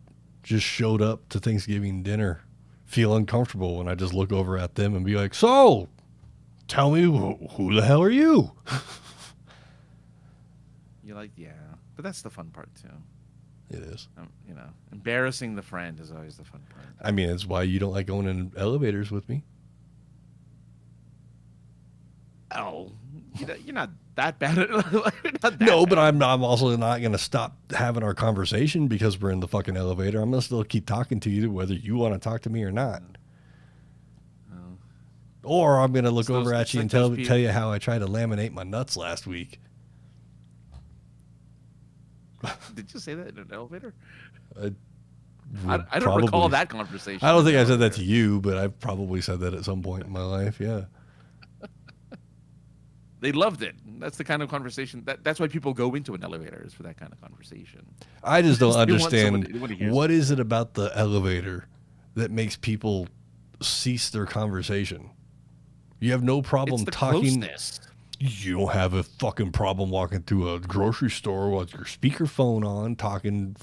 just showed up to Thanksgiving dinner feel uncomfortable when I just look over at them and be like, so tell me who the hell are you? You're like, yeah, but that's the fun part too. It is. Embarrassing the friend is always the fun part. I mean, it's why you don't like going in elevators with me. Oh, you're not that bad at No, but I'm also not going to stop having our conversation because we're in the fucking elevator. I'm going to still keep talking to you whether you want to talk to me or not. Or I'm going to look over at you and tell you how I tried to laminate my nuts last week. Did you say that in an elevator? I don't recall that conversation. I don't think I said that to you, but I've probably said that at some point in my life, yeah. They loved it. That's the kind of conversation. That's why people go into an elevator, is for that kind of conversation. I just don't understand what is it about the elevator that makes people cease their conversation. You have no problem talking. Closeness. You don't have a fucking problem walking through a grocery store with your speakerphone on, talking,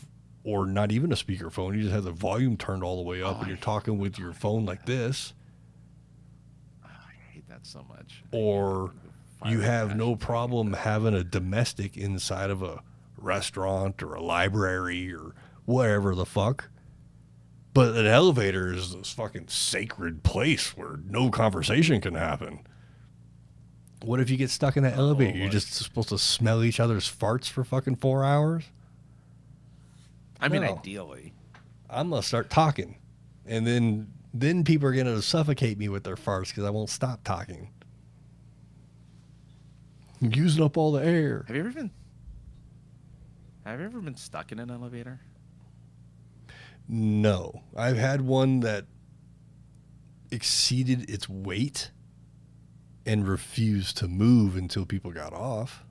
or not even a speakerphone. You just have the volume turned all the way up, and you're talking with your phone like this. I hate that so much. Or you have no Fire problem having a domestic inside of a restaurant or a library or whatever the fuck. But an elevator is this fucking sacred place where no conversation can happen. What if you get stuck in that elevator? You're just supposed to smell each other's farts for fucking 4 hours? I mean, No. ideally. I'm going to start talking. And then people are going to suffocate me with their farts because I won't stop talking. I'm using up all the air. Have you ever been stuck in an elevator? No. I've had one that exceeded its weight and refused to move until people got off.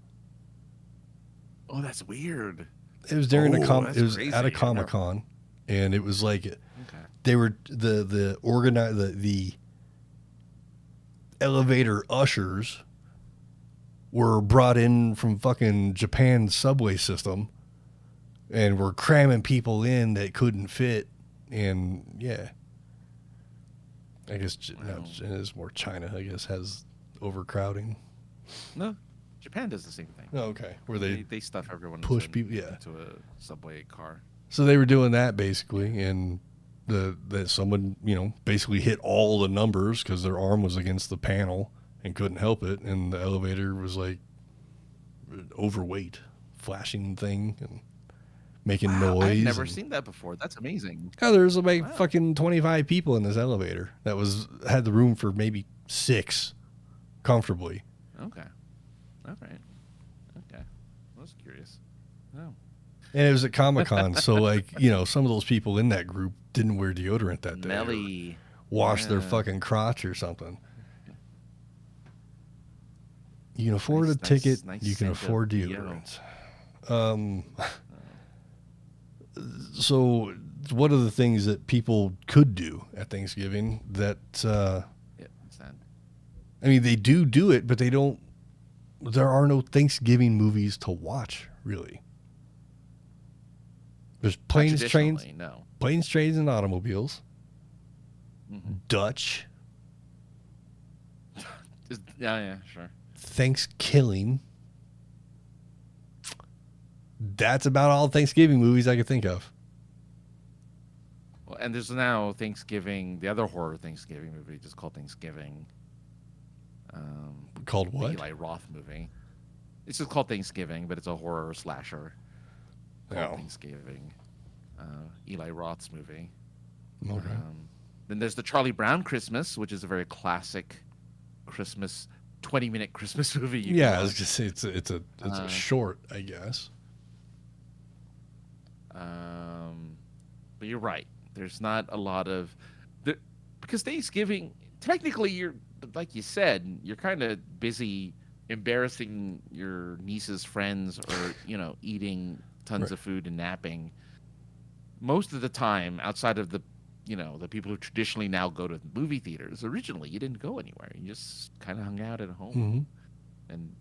Oh, that's weird. It was during it was crazy. at a Comic-Con, and it was like Okay. they were the elevator ushers were brought in from fucking Japan's subway system and were cramming people in that couldn't fit. And yeah, I guess it is more China, I guess, has overcrowding. No, Japan does the same thing. Oh, okay. Where They stuff everyone push into, people, yeah. into a subway car. So they were doing that basically, and that someone, basically hit all the numbers because their arm was against the panel and couldn't help it, and the elevator was like overweight, flashing thing and making noise. I've never seen that before. That's amazing. Oh, there's like fucking 25 people in this elevator that had the room for maybe 6 comfortably. Okay. All right. Okay. I was curious. Oh. And it was at Comic-Con, so like, some of those people in that group didn't wear deodorant that day. Melly. Wash their fucking crotch or something. You can afford a ticket. nice You can scent of afford deo. deodorant. So what are the things that people could do at Thanksgiving that, Yeah, what's that? I mean, they do it, but there are no Thanksgiving movies to watch, really. There's planes, trains, Traditionally, no. planes, trains, and automobiles. Mhm. Dutch. Yeah, sure. Thanksgiving. That's about all Thanksgiving movies I could think of. Well, and there's now Thanksgiving, the other horror Thanksgiving movie just called Thanksgiving. Called The what? Eli Roth movie. It's just called Thanksgiving, but it's a horror slasher called Oh. Thanksgiving. Eli Roth's movie. Okay. Then there's the Charlie Brown Christmas, which is a very classic Christmas 20-minute Christmas movie. You Yeah, can I was watch. just saying it's a short, I guess. But you're right. There's not a lot of because Thanksgiving, technically, you're like you said, you're kind of busy embarrassing your niece's friends or eating tons of food and napping. Most of the time, outside of the people who traditionally now go to movie theaters, originally you didn't go anywhere. You just kind of hung out at home, and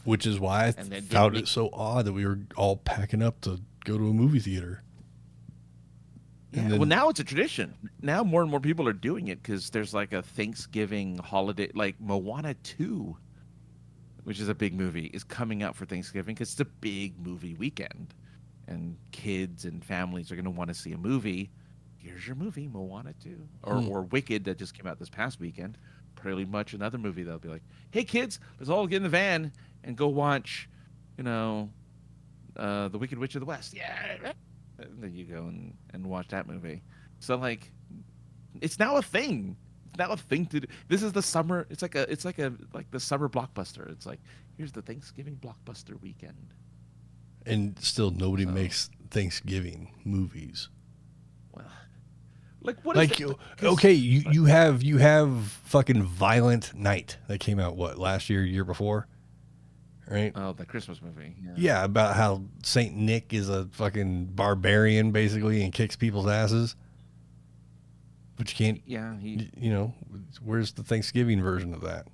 Which is why I And then found didn't it so odd that we were all packing up to go to a movie theater. Yeah, And then- well, now it's a tradition. Now more and more people are doing it because there's like a Thanksgiving holiday, like Moana 2, which is a big movie, is coming out for Thanksgiving because it's a big movie weekend. And kids and families are going to want to see a movie. Here's your movie, Moana 2. Or Wicked that just came out this past weekend. Pretty much another movie that'll be like, hey, kids, let's all get in the van and go watch, The Wicked Witch of the West. Yeah. And then you go and watch that movie. So like, it's now a thing. It's now a thing to do. This is the summer. It's like the summer blockbuster. It's like, here's the Thanksgiving blockbuster weekend. and still nobody makes Thanksgiving movies. Well, like what? Is Like, it? okay, you have fucking Violent Night that came out last year before, right? Oh, the Christmas movie. Yeah, about how Saint Nick is a fucking barbarian basically and kicks people's asses. But you can't. Yeah. Where's the Thanksgiving version of that?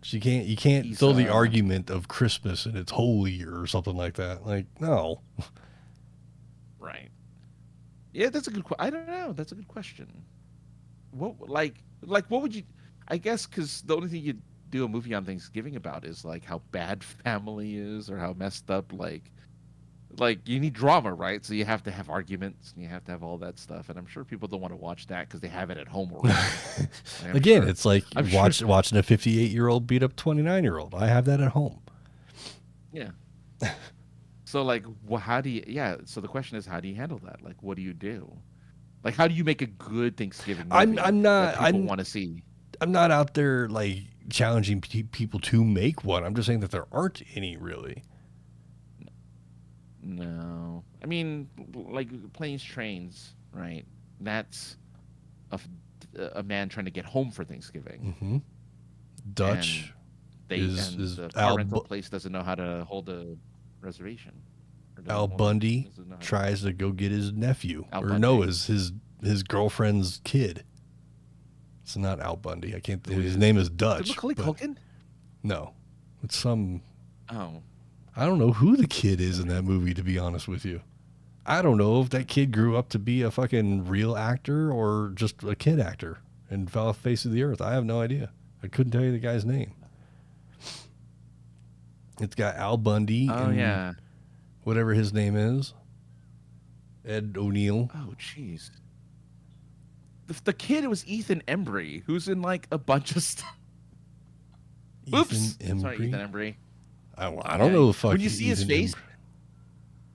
You can't He's, throw the argument of Christmas and it's holy or something like that. Like, no. Right. Yeah, that's a good. I don't know. That's a good question. What what would you? I guess because the only thing you do a movie on Thanksgiving about is like how bad family is or how messed up like you need drama, right? So you have to have arguments and you have to have all that stuff. And I'm sure people don't want to watch that because they have it at home already. Like, Again, sure, it's like watching a 58-year-old beat up a 29-year-old. I have that at home. Yeah. So like, how do you? Yeah. So the question is, how do you handle that? Like, what do you do? Like, how do you make a good Thanksgiving movie that people want to see? I'm not out there like challenging people to make one. I'm just saying that there aren't any really. No, I mean, like planes, trains, right? That's a, a man trying to get home for Thanksgiving. Mm-hmm. Dutch is the car rental place doesn't know how to hold a reservation. Al Bundy tries to go get his nephew, his girlfriend's kid. It's not Al Bundy. I can't. His name is Dutch. Macaulay Culkin? No, it's some. Oh. I don't know who the kid is in that movie, to be honest with you. I don't know if that kid grew up to be a fucking real actor or just a kid actor and fell off the face of the earth. I have no idea. I couldn't tell you the guy's name. It's got Al Bundy. Oh, yeah. Whatever his name is. Ed O'Neill. Oh, jeez. The kid was Ethan Embry, who's in like a bunch of stuff. Oops. Sorry, Ethan Embry. I don't know the fuck. When you see his face,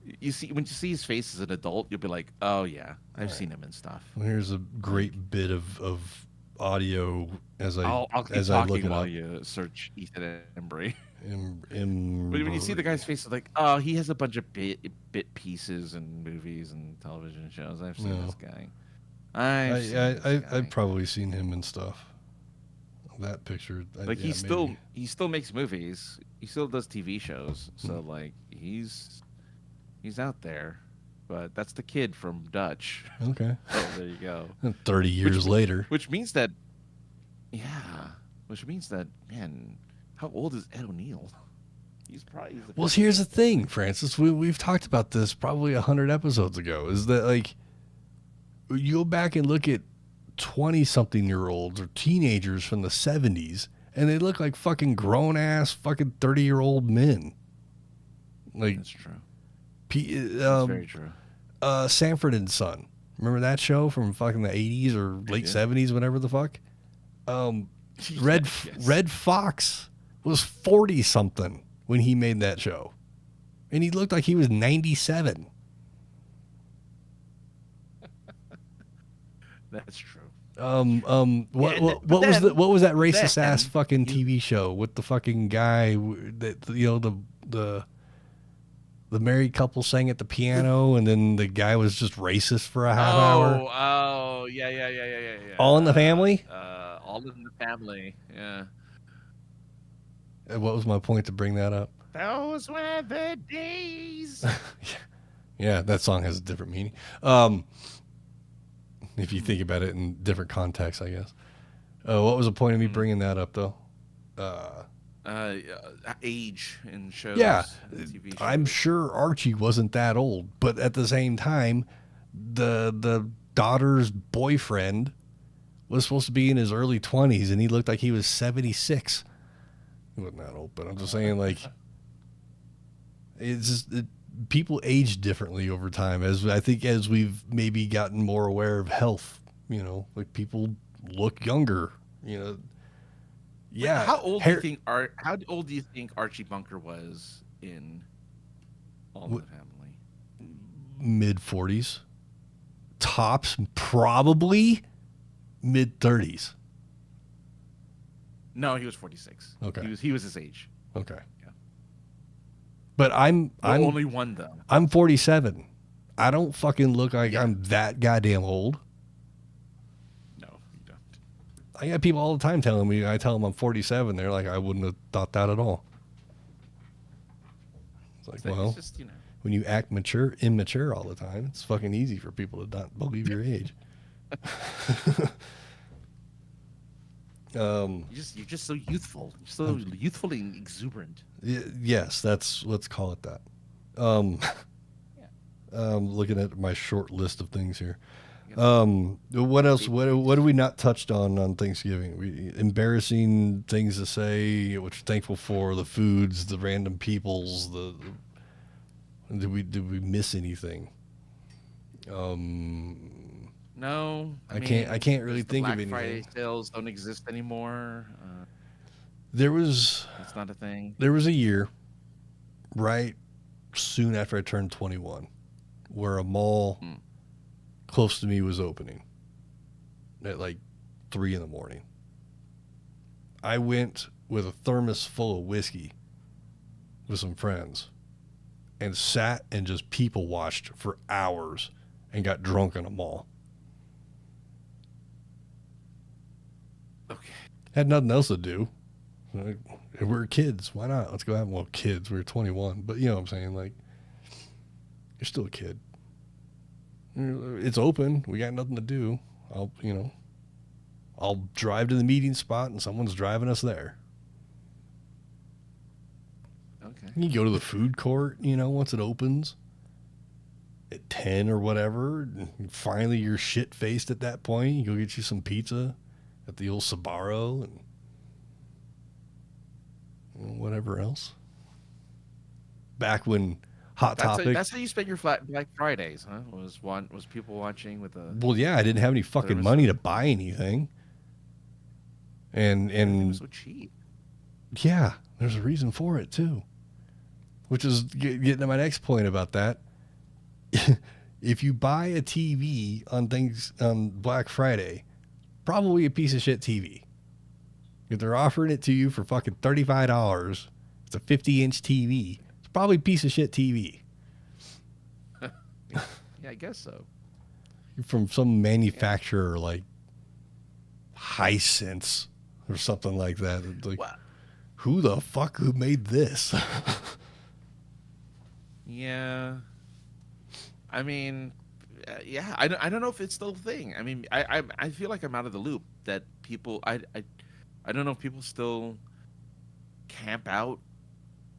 when you see his face as an adult, you'll be like, "Oh yeah, I've seen him and stuff." Well, here's a great bit of audio as I I'll as I look it up. You search Ethan Embry. When you see the guy's face, it's like, oh, he has a bunch of bit pieces and movies and television shows. I've seen this guy. I've probably seen him and stuff. That picture, he still makes movies. He still does TV shows. So like he's out there, but that's the kid from Dutch. Okay. Oh, there you go. 30 years later. Which means that, man, how old is Ed O'Neill? He's here's the thing, Francis. We've talked about this probably 100 episodes ago. Is that like you go back and look at 20-something-year-olds or teenagers from the 70s, and they look like fucking grown-ass fucking 30-year-old men. Like, that's true. That's very true. Sanford and Son. Remember that show from fucking the 80s or late 70s, whatever the fuck? Red Fox was 40-something when he made that show. And he looked like he was 97. That's true. What was that racist ass fucking TV show with the fucking guy that the married couple sang at the piano and then the guy was just racist for a half hour? Oh, yeah. All in the Family? All in the Family, yeah. What was my point to bring that up? Those were the days. Yeah, that song has a different meaning. If you think about it in different contexts, I guess. What was the point of me bringing that up, though? Age in shows. Yeah, TV shows. I'm sure Archie wasn't that old, but at the same time, the daughter's boyfriend was supposed to be in his early 20s, and he looked like he was 76. He wasn't that old, but I'm just saying, like, it's just... people age differently over time, as we've maybe gotten more aware of health, like people look younger, Yeah. How old do you think Archie Bunker was in All in the Family? Mid 40s. Tops, probably mid 30s. No, he was 46. Okay. He was his age. Okay. Yeah. But I'm only one though. I'm 47. I don't fucking look like I'm that goddamn old. No, you don't. I got people all the time telling me, I tell them I'm 47. They're like, I wouldn't have thought that at all. It's like, well, it's just, when you act immature all the time, it's fucking easy for people to not believe your age. You're just so youthful. You're so youthful and exuberant. Yes, let's call it that. Um, Yeah. looking at my short list of things here. You got some What else? baby What have face. we not touched on Thanksgiving? Embarrassing things to say. What you're thankful for? The foods, the random peoples. Did we miss anything? Um, No, I I mean, can't really there's the think of Black Friday anything. sales don't exist anymore. There was That's not a thing. there was a year right soon after I turned 21 where a mall Mm. close to me was opening at like 3 in the morning. I went with a thermos full of whiskey with some friends and sat and just people watched for hours and got drunk in a mall. Okay. Had nothing else to do. Like, we were kids. Why not? Let's go have well kids. We were 21, but you know what I'm saying. Like you're still a kid. It's open. We got nothing to do. I'll drive to the meeting spot and someone's driving us there. Okay. You go to the food court, once it opens at 10 or whatever. And finally, you're shit faced at that point. You go get you some pizza at the old Sabaro and whatever else. Back when Hot Topic. That's how you spent your Black Fridays, huh? Was people watching with a Well, yeah, I didn't have any fucking thermos money of to buy anything. And everything was and so cheap. yeah, there's a reason for it too. Which is getting to my next point about that. If you buy a TV on Black Friday, probably a piece of shit TV. If they're offering it to you for fucking $35, it's a 50-inch TV. It's probably a piece of shit TV Yeah, I guess so. from some Yeah. manufacturer like Hisense or something like that. It's like, Well, who the fuck who made this? yeah. I mean, yeah. I don't know if it's still a thing. I mean, I feel like I'm out of the loop. That people, I don't know if people still camp out.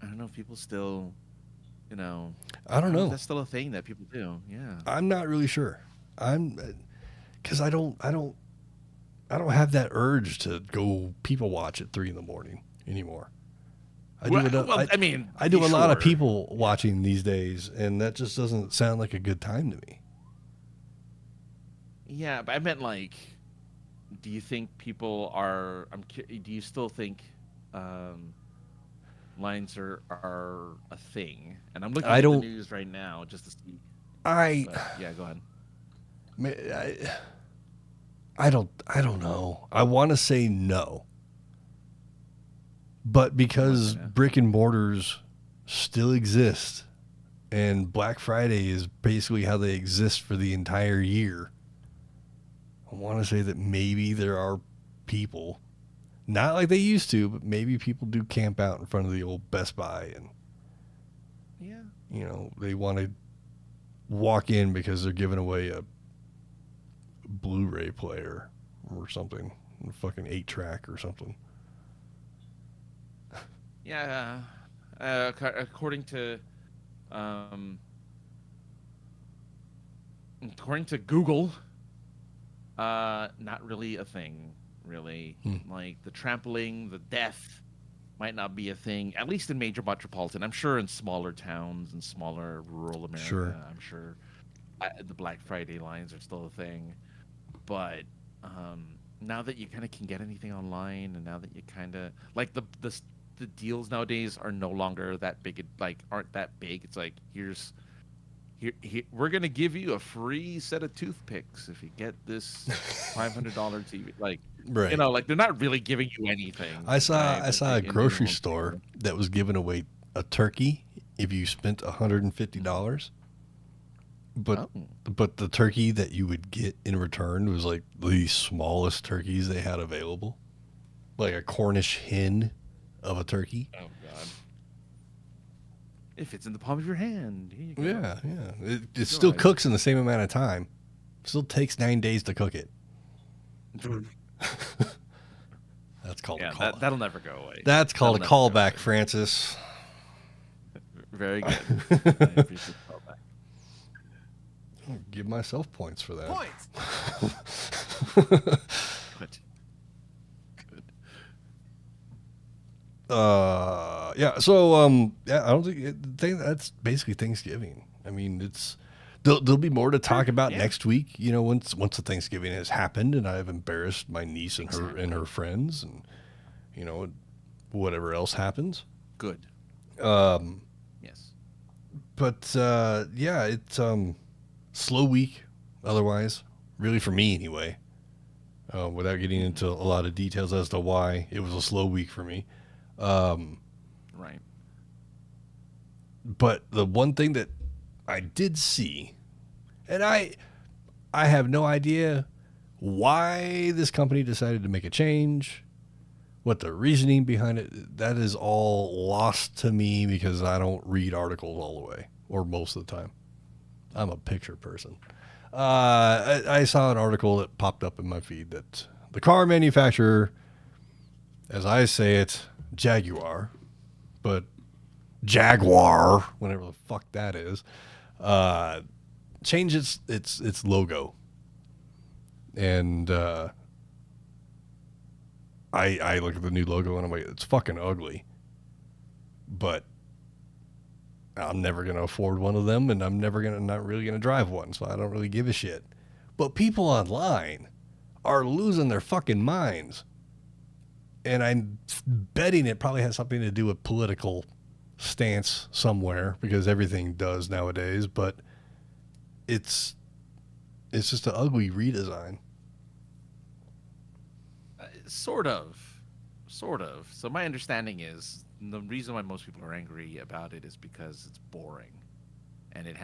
I don't know if people still, you know, I I don't don't know if know. that's still a thing that people do. Yeah. I'm not really sure. I'm because I don't have that urge to go people watch at 3 in the morning anymore. I do it. Well, I mean, I do a lot of sure. people Yeah. watching these days, and that just doesn't sound like a good time to me. Yeah, but I meant like, do you think people are? Do you still think um, lines are a thing? And I'm looking I at the don't. news right now just to see. I. But yeah, go ahead. I, I don't know. I want to say no, but You want to say because no? brick and mortars still exist, and Black Friday is basically how they exist for the entire year. I want to say that maybe there are people, not like they used to, but maybe people do camp out in front of the old Best Buy and, Yeah. they want to walk in because they're giving away a Blu-ray player or something, a fucking 8-track or something. Yeah. According to um, Google, not really a thing. Really, Hmm. like the trampling, the death might not be a thing. At least in major metropolitan. I'm sure in smaller towns and smaller rural Sure. America, I'm sure the Black Friday lines are still a thing. But now that you kind of can get anything online, and now that you kind of like the deals nowadays are no longer that big, like aren't that big. It's like here we're gonna give you a free set of toothpicks if you get this $500 TV. Like, Right. like they're not really giving you anything, I right? saw a grocery Anymore. store that was giving away a turkey if you spent $150, but Oh, the turkey that you would get in return was like the smallest turkeys they had available, like a Cornish hen of a turkey. oh God! If it's in the palm of your hand, here you go. Yeah, yeah. It still Enjoy. cooks in the same amount of time. Still takes 9 days to cook it. That's called a Yeah, call. that'll never go away. That's called a That'll never go callback, away. Francis. Very good. I appreciate the callback. I'll give myself points for that. Points. Good. Good. Yeah. So, yeah, I don't think that's basically Thanksgiving. I mean, there'll be more to talk about next week. You know, once the Thanksgiving has happened, and I've embarrassed my niece and her friends, and you know, whatever else happens. Good. Yes. But yeah, it's slow week. Otherwise, really for me anyway. Without getting into a lot of details as to why it was a slow week for me. Right. But the one thing that I did see, and I have no idea why this company decided to make a change, what the reasoning behind it, that is all lost to me because I don't read articles all the way, or most of the time. I'm a picture person. I saw an article that popped up in my feed that the car manufacturer, as I say it, Jaguar, but Jaguar, whatever the fuck that is, changed its logo. And I look at the new logo and I'm like, it's fucking ugly. But I'm never going to afford one of them, and I'm not really going to drive one, so I don't really give a shit. But people online are losing their fucking minds. And I'm betting it probably has something to do with political stance somewhere, because everything does nowadays, but it's just an ugly redesign. Sort of. So my understanding is the reason why most people are angry about it is because it's boring, and it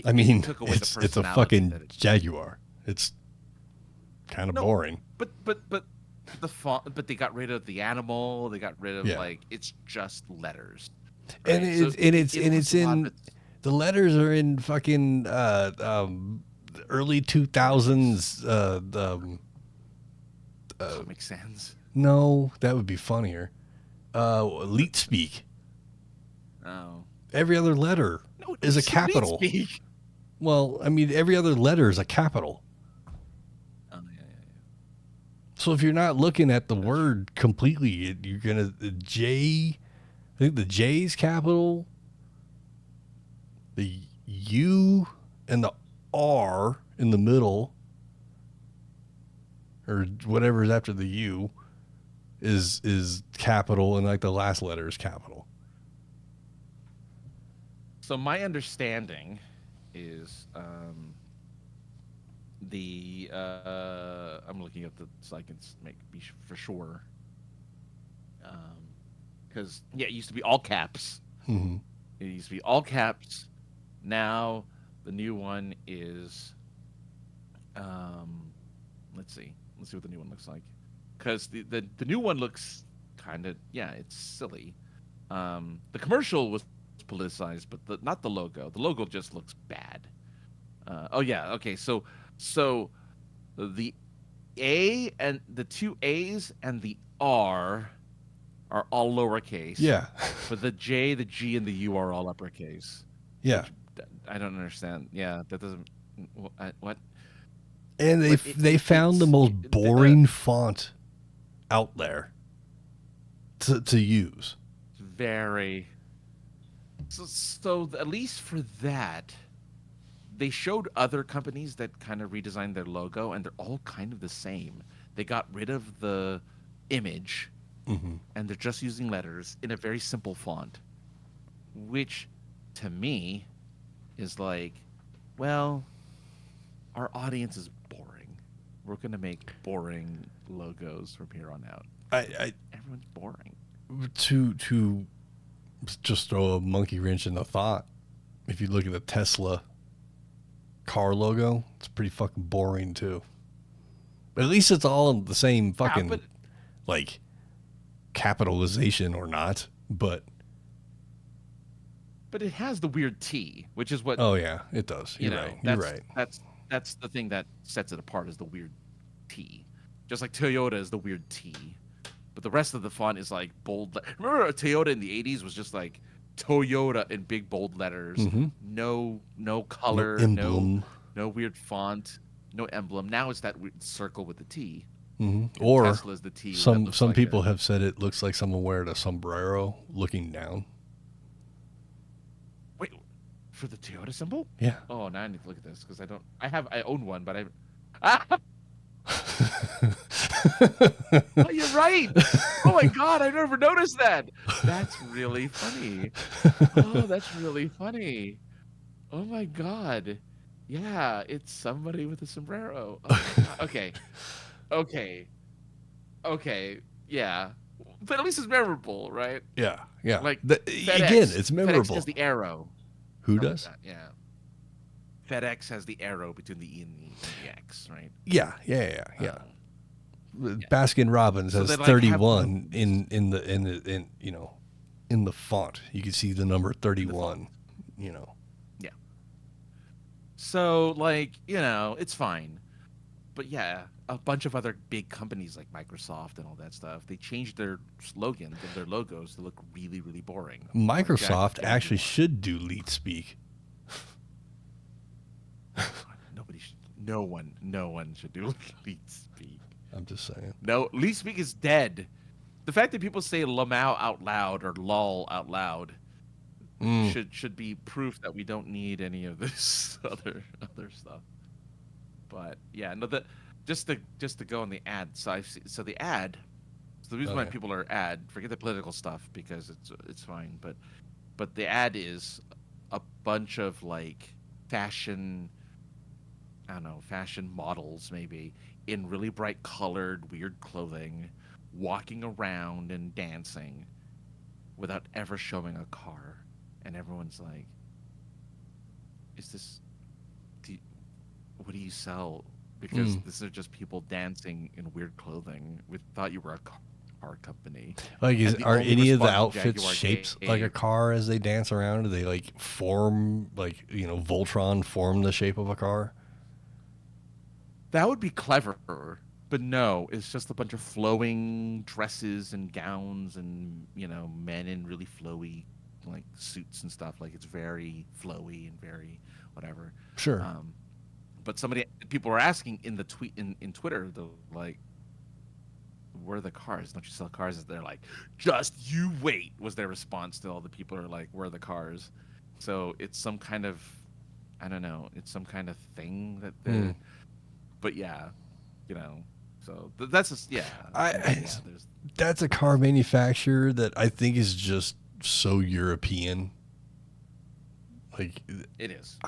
I mean, took away it's the a personality fucking that Jaguar. It's kind of boring. But the font, but they got rid of the animal. They got rid of it's just letters. Right? And it's in the letters are in fucking early 2000s Comic Sans. no, that would be funnier. Elite speak. Oh. Every other letter is a capital. Speak. Well, I mean, every other letter is a capital. Oh yeah. So if you're not looking at the word completely, you're gonna the J. I think the J's capital. The U and the R in the middle, or whatever is after the U, is capital, and like the last letter is capital. So my understanding is I'm looking at the so I can be for sure. Because it used to be all caps. Mm-hmm. It used to be all caps. Now the new one is let's see what the new one looks like, because the new one looks kind of it's silly. The commercial was politicized, but not the logo. The logo just looks bad. Okay, so the A and the two A's and the R are all lowercase. Yeah. But the J, the G, and the U are all uppercase. Yeah. I don't understand. Yeah, that doesn't. What? And they found the most boring font out there to use. Very. So at least for that, they showed other companies that kind of redesigned their logo, and they're all kind of the same. They got rid of the image, and they're just using letters in a very simple font, which to me is like, well, our audience is boring. We're going to make boring logos from here on out. Everyone's boring. To just throw a monkey wrench in the thought, if you look at the Tesla car logo, it's pretty fucking boring too. But at least it's all in the same fucking like capitalization or not, but it has the weird T, which is what. Oh yeah, it does. You're right. That's the thing that sets it apart, is the weird T. Just like Toyota is the weird T, but the rest of the font is like bold. Remember, Toyota in the '80s was just like Toyota in big bold letters. Mm-hmm. No No color, emblem. no weird font, no emblem. Now it's that weird circle with the T. Mm-hmm. And Or Tesla's the T that some looks some like people have said it looks like someone wearing a sombrero looking down. Wait, for the Toyota symbol? Yeah. Oh, now I need to look at this because I own one, but Ah, oh, you're right. Oh my God, I never noticed that. That's really funny. Oh, that's really funny. Oh my God. Yeah, it's somebody with a sombrero. Oh my God. Okay. Okay. Yeah. But at least it's memorable, right? Yeah. Yeah. Like Again, FedEx. it's FedEx memorable. has the arrow. Who Remember does? that? Yeah. FedEx has the arrow between the E and the X, right? Yeah. Baskin Robbins So has they, like, 31 in the font. You can see the number 31. You know. Yeah. So it's fine. But yeah, a bunch of other big companies like Microsoft and all that stuff, they changed their slogans and their logos to look really, really boring. Microsoft actually should do leet speak. No one should do leet speak. I'm just saying. No, leet speak is dead. The fact that people say lamau out loud or lol out loud should be proof that we don't need any of this other stuff. But yeah, no, just to go on the ad. So the ad. So the reason why people are forget the political stuff because it's fine. But the ad is a bunch of like fashion. I don't know, fashion models maybe in really bright colored, weird clothing, walking around and dancing without ever showing a car. And everyone's like, is this, what do you sell? Because this are just people dancing in weird clothing. We thought you were a car company. Like, are any of the outfits Jaguar shaped like a car as they dance around? Do they like form, like, Voltron form the shape of a car? That would be clever, but no, it's just a bunch of flowing dresses and gowns and, men in really flowy, like, suits and stuff. Like, it's very flowy and very whatever. Sure. But people were asking in the in Twitter, they're like, where are the cars? Don't you sell cars? They're like, just you wait, was their response to all the people who are like, where are the cars? So it's some kind of, I don't know, it's some kind of thing that they're... But yeah, so that's just, yeah. That's a car manufacturer that I think is just so European. Like, it is.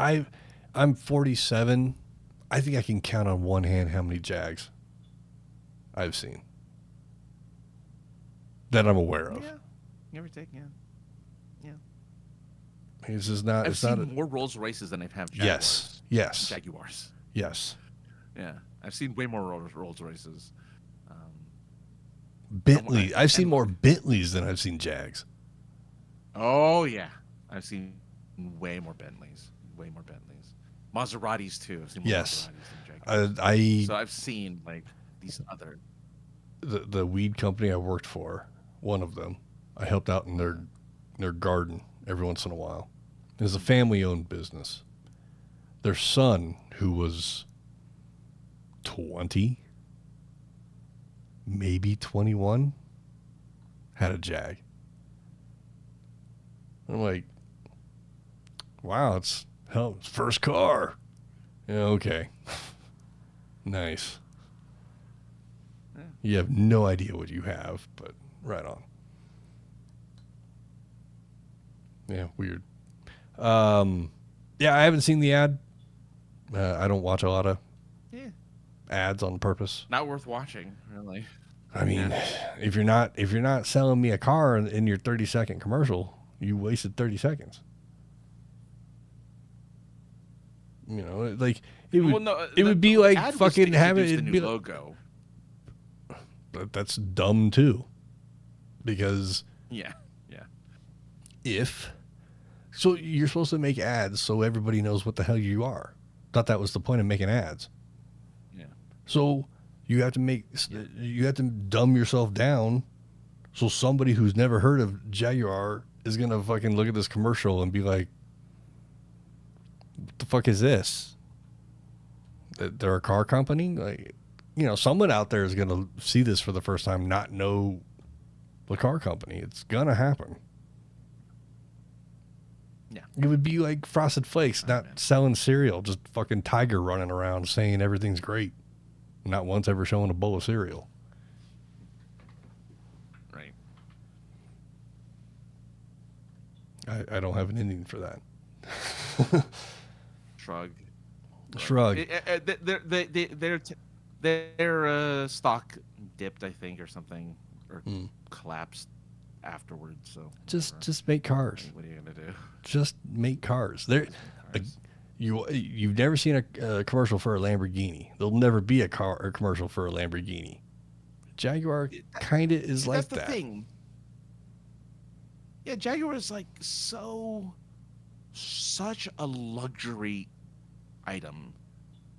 I'm 47. I think I can count on one hand how many Jags I've seen that I'm aware of. Yeah, give or take, yeah. This is not. I've seen more Rolls Royces than I've had Jaguars. Yes. Jaguars. Yes. Yeah, I've seen way more Rolls Royces. Bentley. I've seen more Bentleys than I've seen Jags. Oh yeah, I've seen way more Bentleys. Maseratis too. I've seen more Yes. Maseratis than Jaguars. So I've seen like these other. The weed company I worked for, one of them, I helped out in their garden every once in a while. It was a family-owned business. Their son, who was 20, maybe 21, had a Jag. I'm like, wow, it's his first car. Yeah, okay. Nice. Yeah. You have no idea what you have, but right on. Yeah, weird. Yeah, I haven't seen the ad. I don't watch a lot of ads on purpose. Not worth watching, really. I mean, if you're not selling me a car in your 30-second commercial, you wasted 30 seconds. Like it would be like fucking having it be logo. But that's dumb too, because yeah. So you're supposed to make ads so everybody knows what the hell you are. Thought that was the point of making ads. Yeah. So You have to dumb yourself down so somebody who's never heard of Jaguar is going to fucking look at this commercial and be like, what the fuck is this? They're a car company? Like, someone out there is going to see this for the first time, not know the car company. It's going to happen. Yeah. It would be like Frosted Flakes, not selling cereal, just fucking Tiger running around saying everything's great. Not once ever showing a bowl of cereal. Right. I don't have an ending for that. Shrug. Their stock dipped, I think, or something, or collapsed afterwards. So just make cars. What are you gonna do? Just make cars. You've never seen a commercial for a Lamborghini. There'll never be a commercial for a Lamborghini. Jaguar kind of is like that. That's the thing. Yeah, Jaguar is like such a luxury item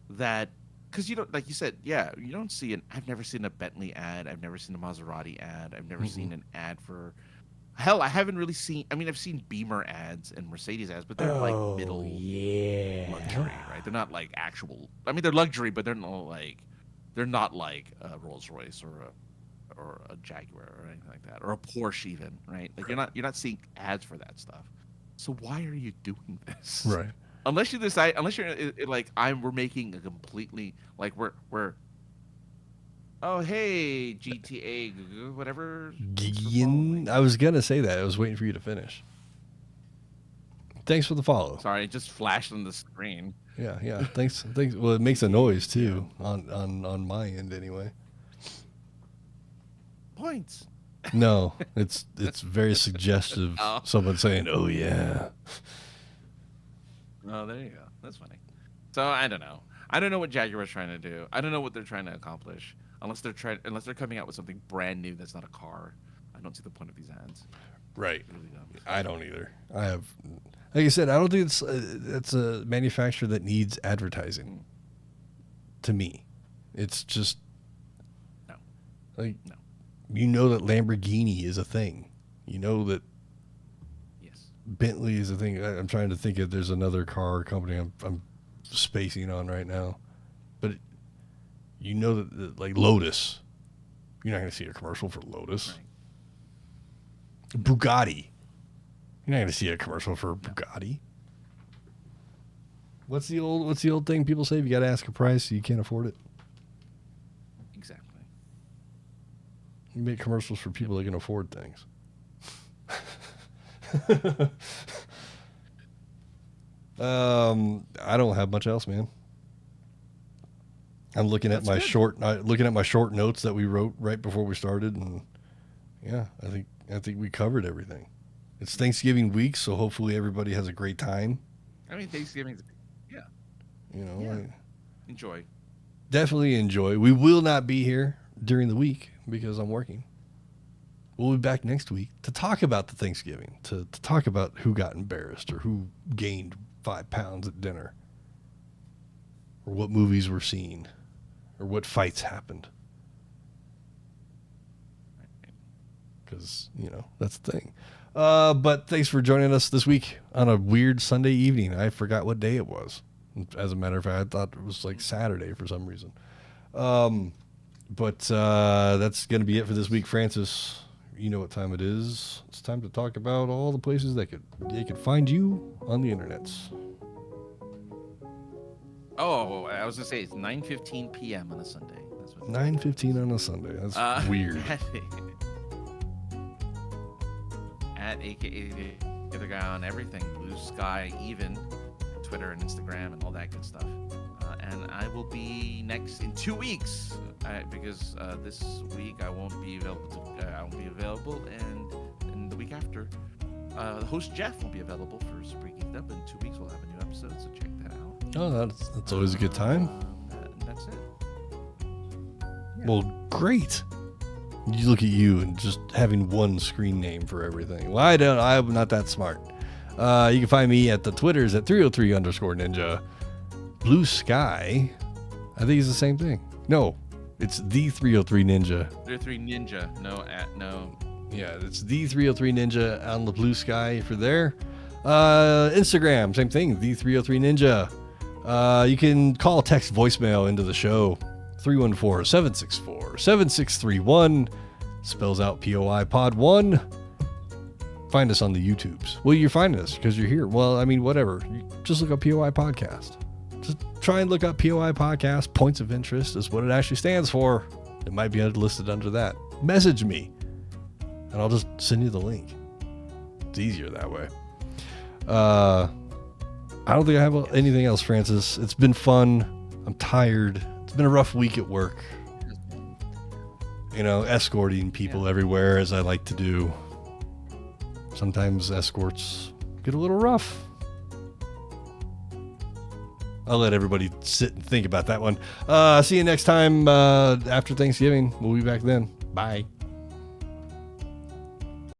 that, because like you said, yeah, you don't see I've never seen a Bentley ad. I've never seen a Maserati ad. I've never seen an ad for. Hell, I haven't really seen. I mean, I've seen Beamer ads and Mercedes ads, but they're like middle luxury, right? They're not like actual. I mean, they're luxury, but they're not like a Rolls Royce or a Jaguar or anything like that, or a Porsche even, right? Like you're not seeing ads for that stuff. So why are you doing this? Right. Unless you're like we're making a completely like we're. Oh, hey, GTA, whatever. I was going to say that. I was waiting for you to finish. Thanks for the follow. Sorry, it just flashed on the screen. Yeah. Thanks. Well, it makes a noise, too, on my end, anyway. Points. No, it's very suggestive. Oh. Someone saying, oh, yeah. Oh, there you go. That's funny. So, I don't know. I don't know what Jaguar's trying to do. I don't know what they're trying to accomplish. Unless they're coming out with something brand new that's not a car, I don't see the point of these ads. Right. Really don't. I don't either. Like I said, I don't think it's a manufacturer that needs advertising. To me, it's just no. You know that Lamborghini is a thing. You know that Bentley is a thing. I'm trying to think if there's another car company I'm spacing on right now, but. You know that, like Lotus, you're not going to see a commercial for Lotus. Right. Bugatti, you're not going to see a commercial for Bugatti. What's the old thing people say? If you got to ask a price, you can't afford it. Exactly. You make commercials for people that can afford things. I don't have much else, man. I'm looking at my short notes that we wrote right before we started, and yeah, I think we covered everything. It's Thanksgiving week, so hopefully everybody has a great time. I mean, Thanksgiving, yeah. Enjoy. Definitely enjoy. We will not be here during the week because I'm working. We'll be back next week to talk about the Thanksgiving, to talk about who got embarrassed or who gained 5 pounds at dinner, or what movies were seen. Or what fights happened. Because, that's the thing. But thanks for joining us this week on a weird Sunday evening. I forgot what day it was. As a matter of fact, I thought it was like Saturday for some reason. But that's going to be it for this week, Francis. You know what time it is. It's time to talk about all the places they could find you on the internets. Oh, I was going to say it's 9:15 p.m. on a Sunday. 9:15 on a Sunday. That's weird. At AKA the other guy on everything, Blue Sky, even Twitter and Instagram and all that good stuff. And I will be next in 2 weeks because this week I won't be available. And the week after, the host Jeff will be available for Super Geeked Up. In 2 weeks we'll have a new episode, so check that out. Oh, that's always a good time. That's it. Yeah. Well, great. You look at you and just having one screen name for everything. Well, I'm not that smart. You can find me at the Twitters at 303_ninja. Blue Sky, I think it's the same thing. No, It's the 303 Ninja. 303 Ninja. No. Yeah, it's the 303 Ninja on the blue sky if you're there. Instagram, same thing, the 303 Ninja. You can call, text, voicemail into the show. 314-764-7631. Spells out POI Pod 1. Find us on the YouTubes. Well, you're finding us because you're here. Well, I mean, whatever. Just look up POI Podcast. Just try and look up POI Podcast. Points of Interest is what it actually stands for. It might be listed under that. Message me, and I'll just send you the link. It's easier that way. I don't think I have anything else, Francis. It's been fun. I'm tired. It's been a rough week at work. You know, escorting people everywhere as I like to do. Sometimes escorts get a little rough. I'll let everybody sit and think about that one. See you next time after Thanksgiving. We'll be back then. Bye.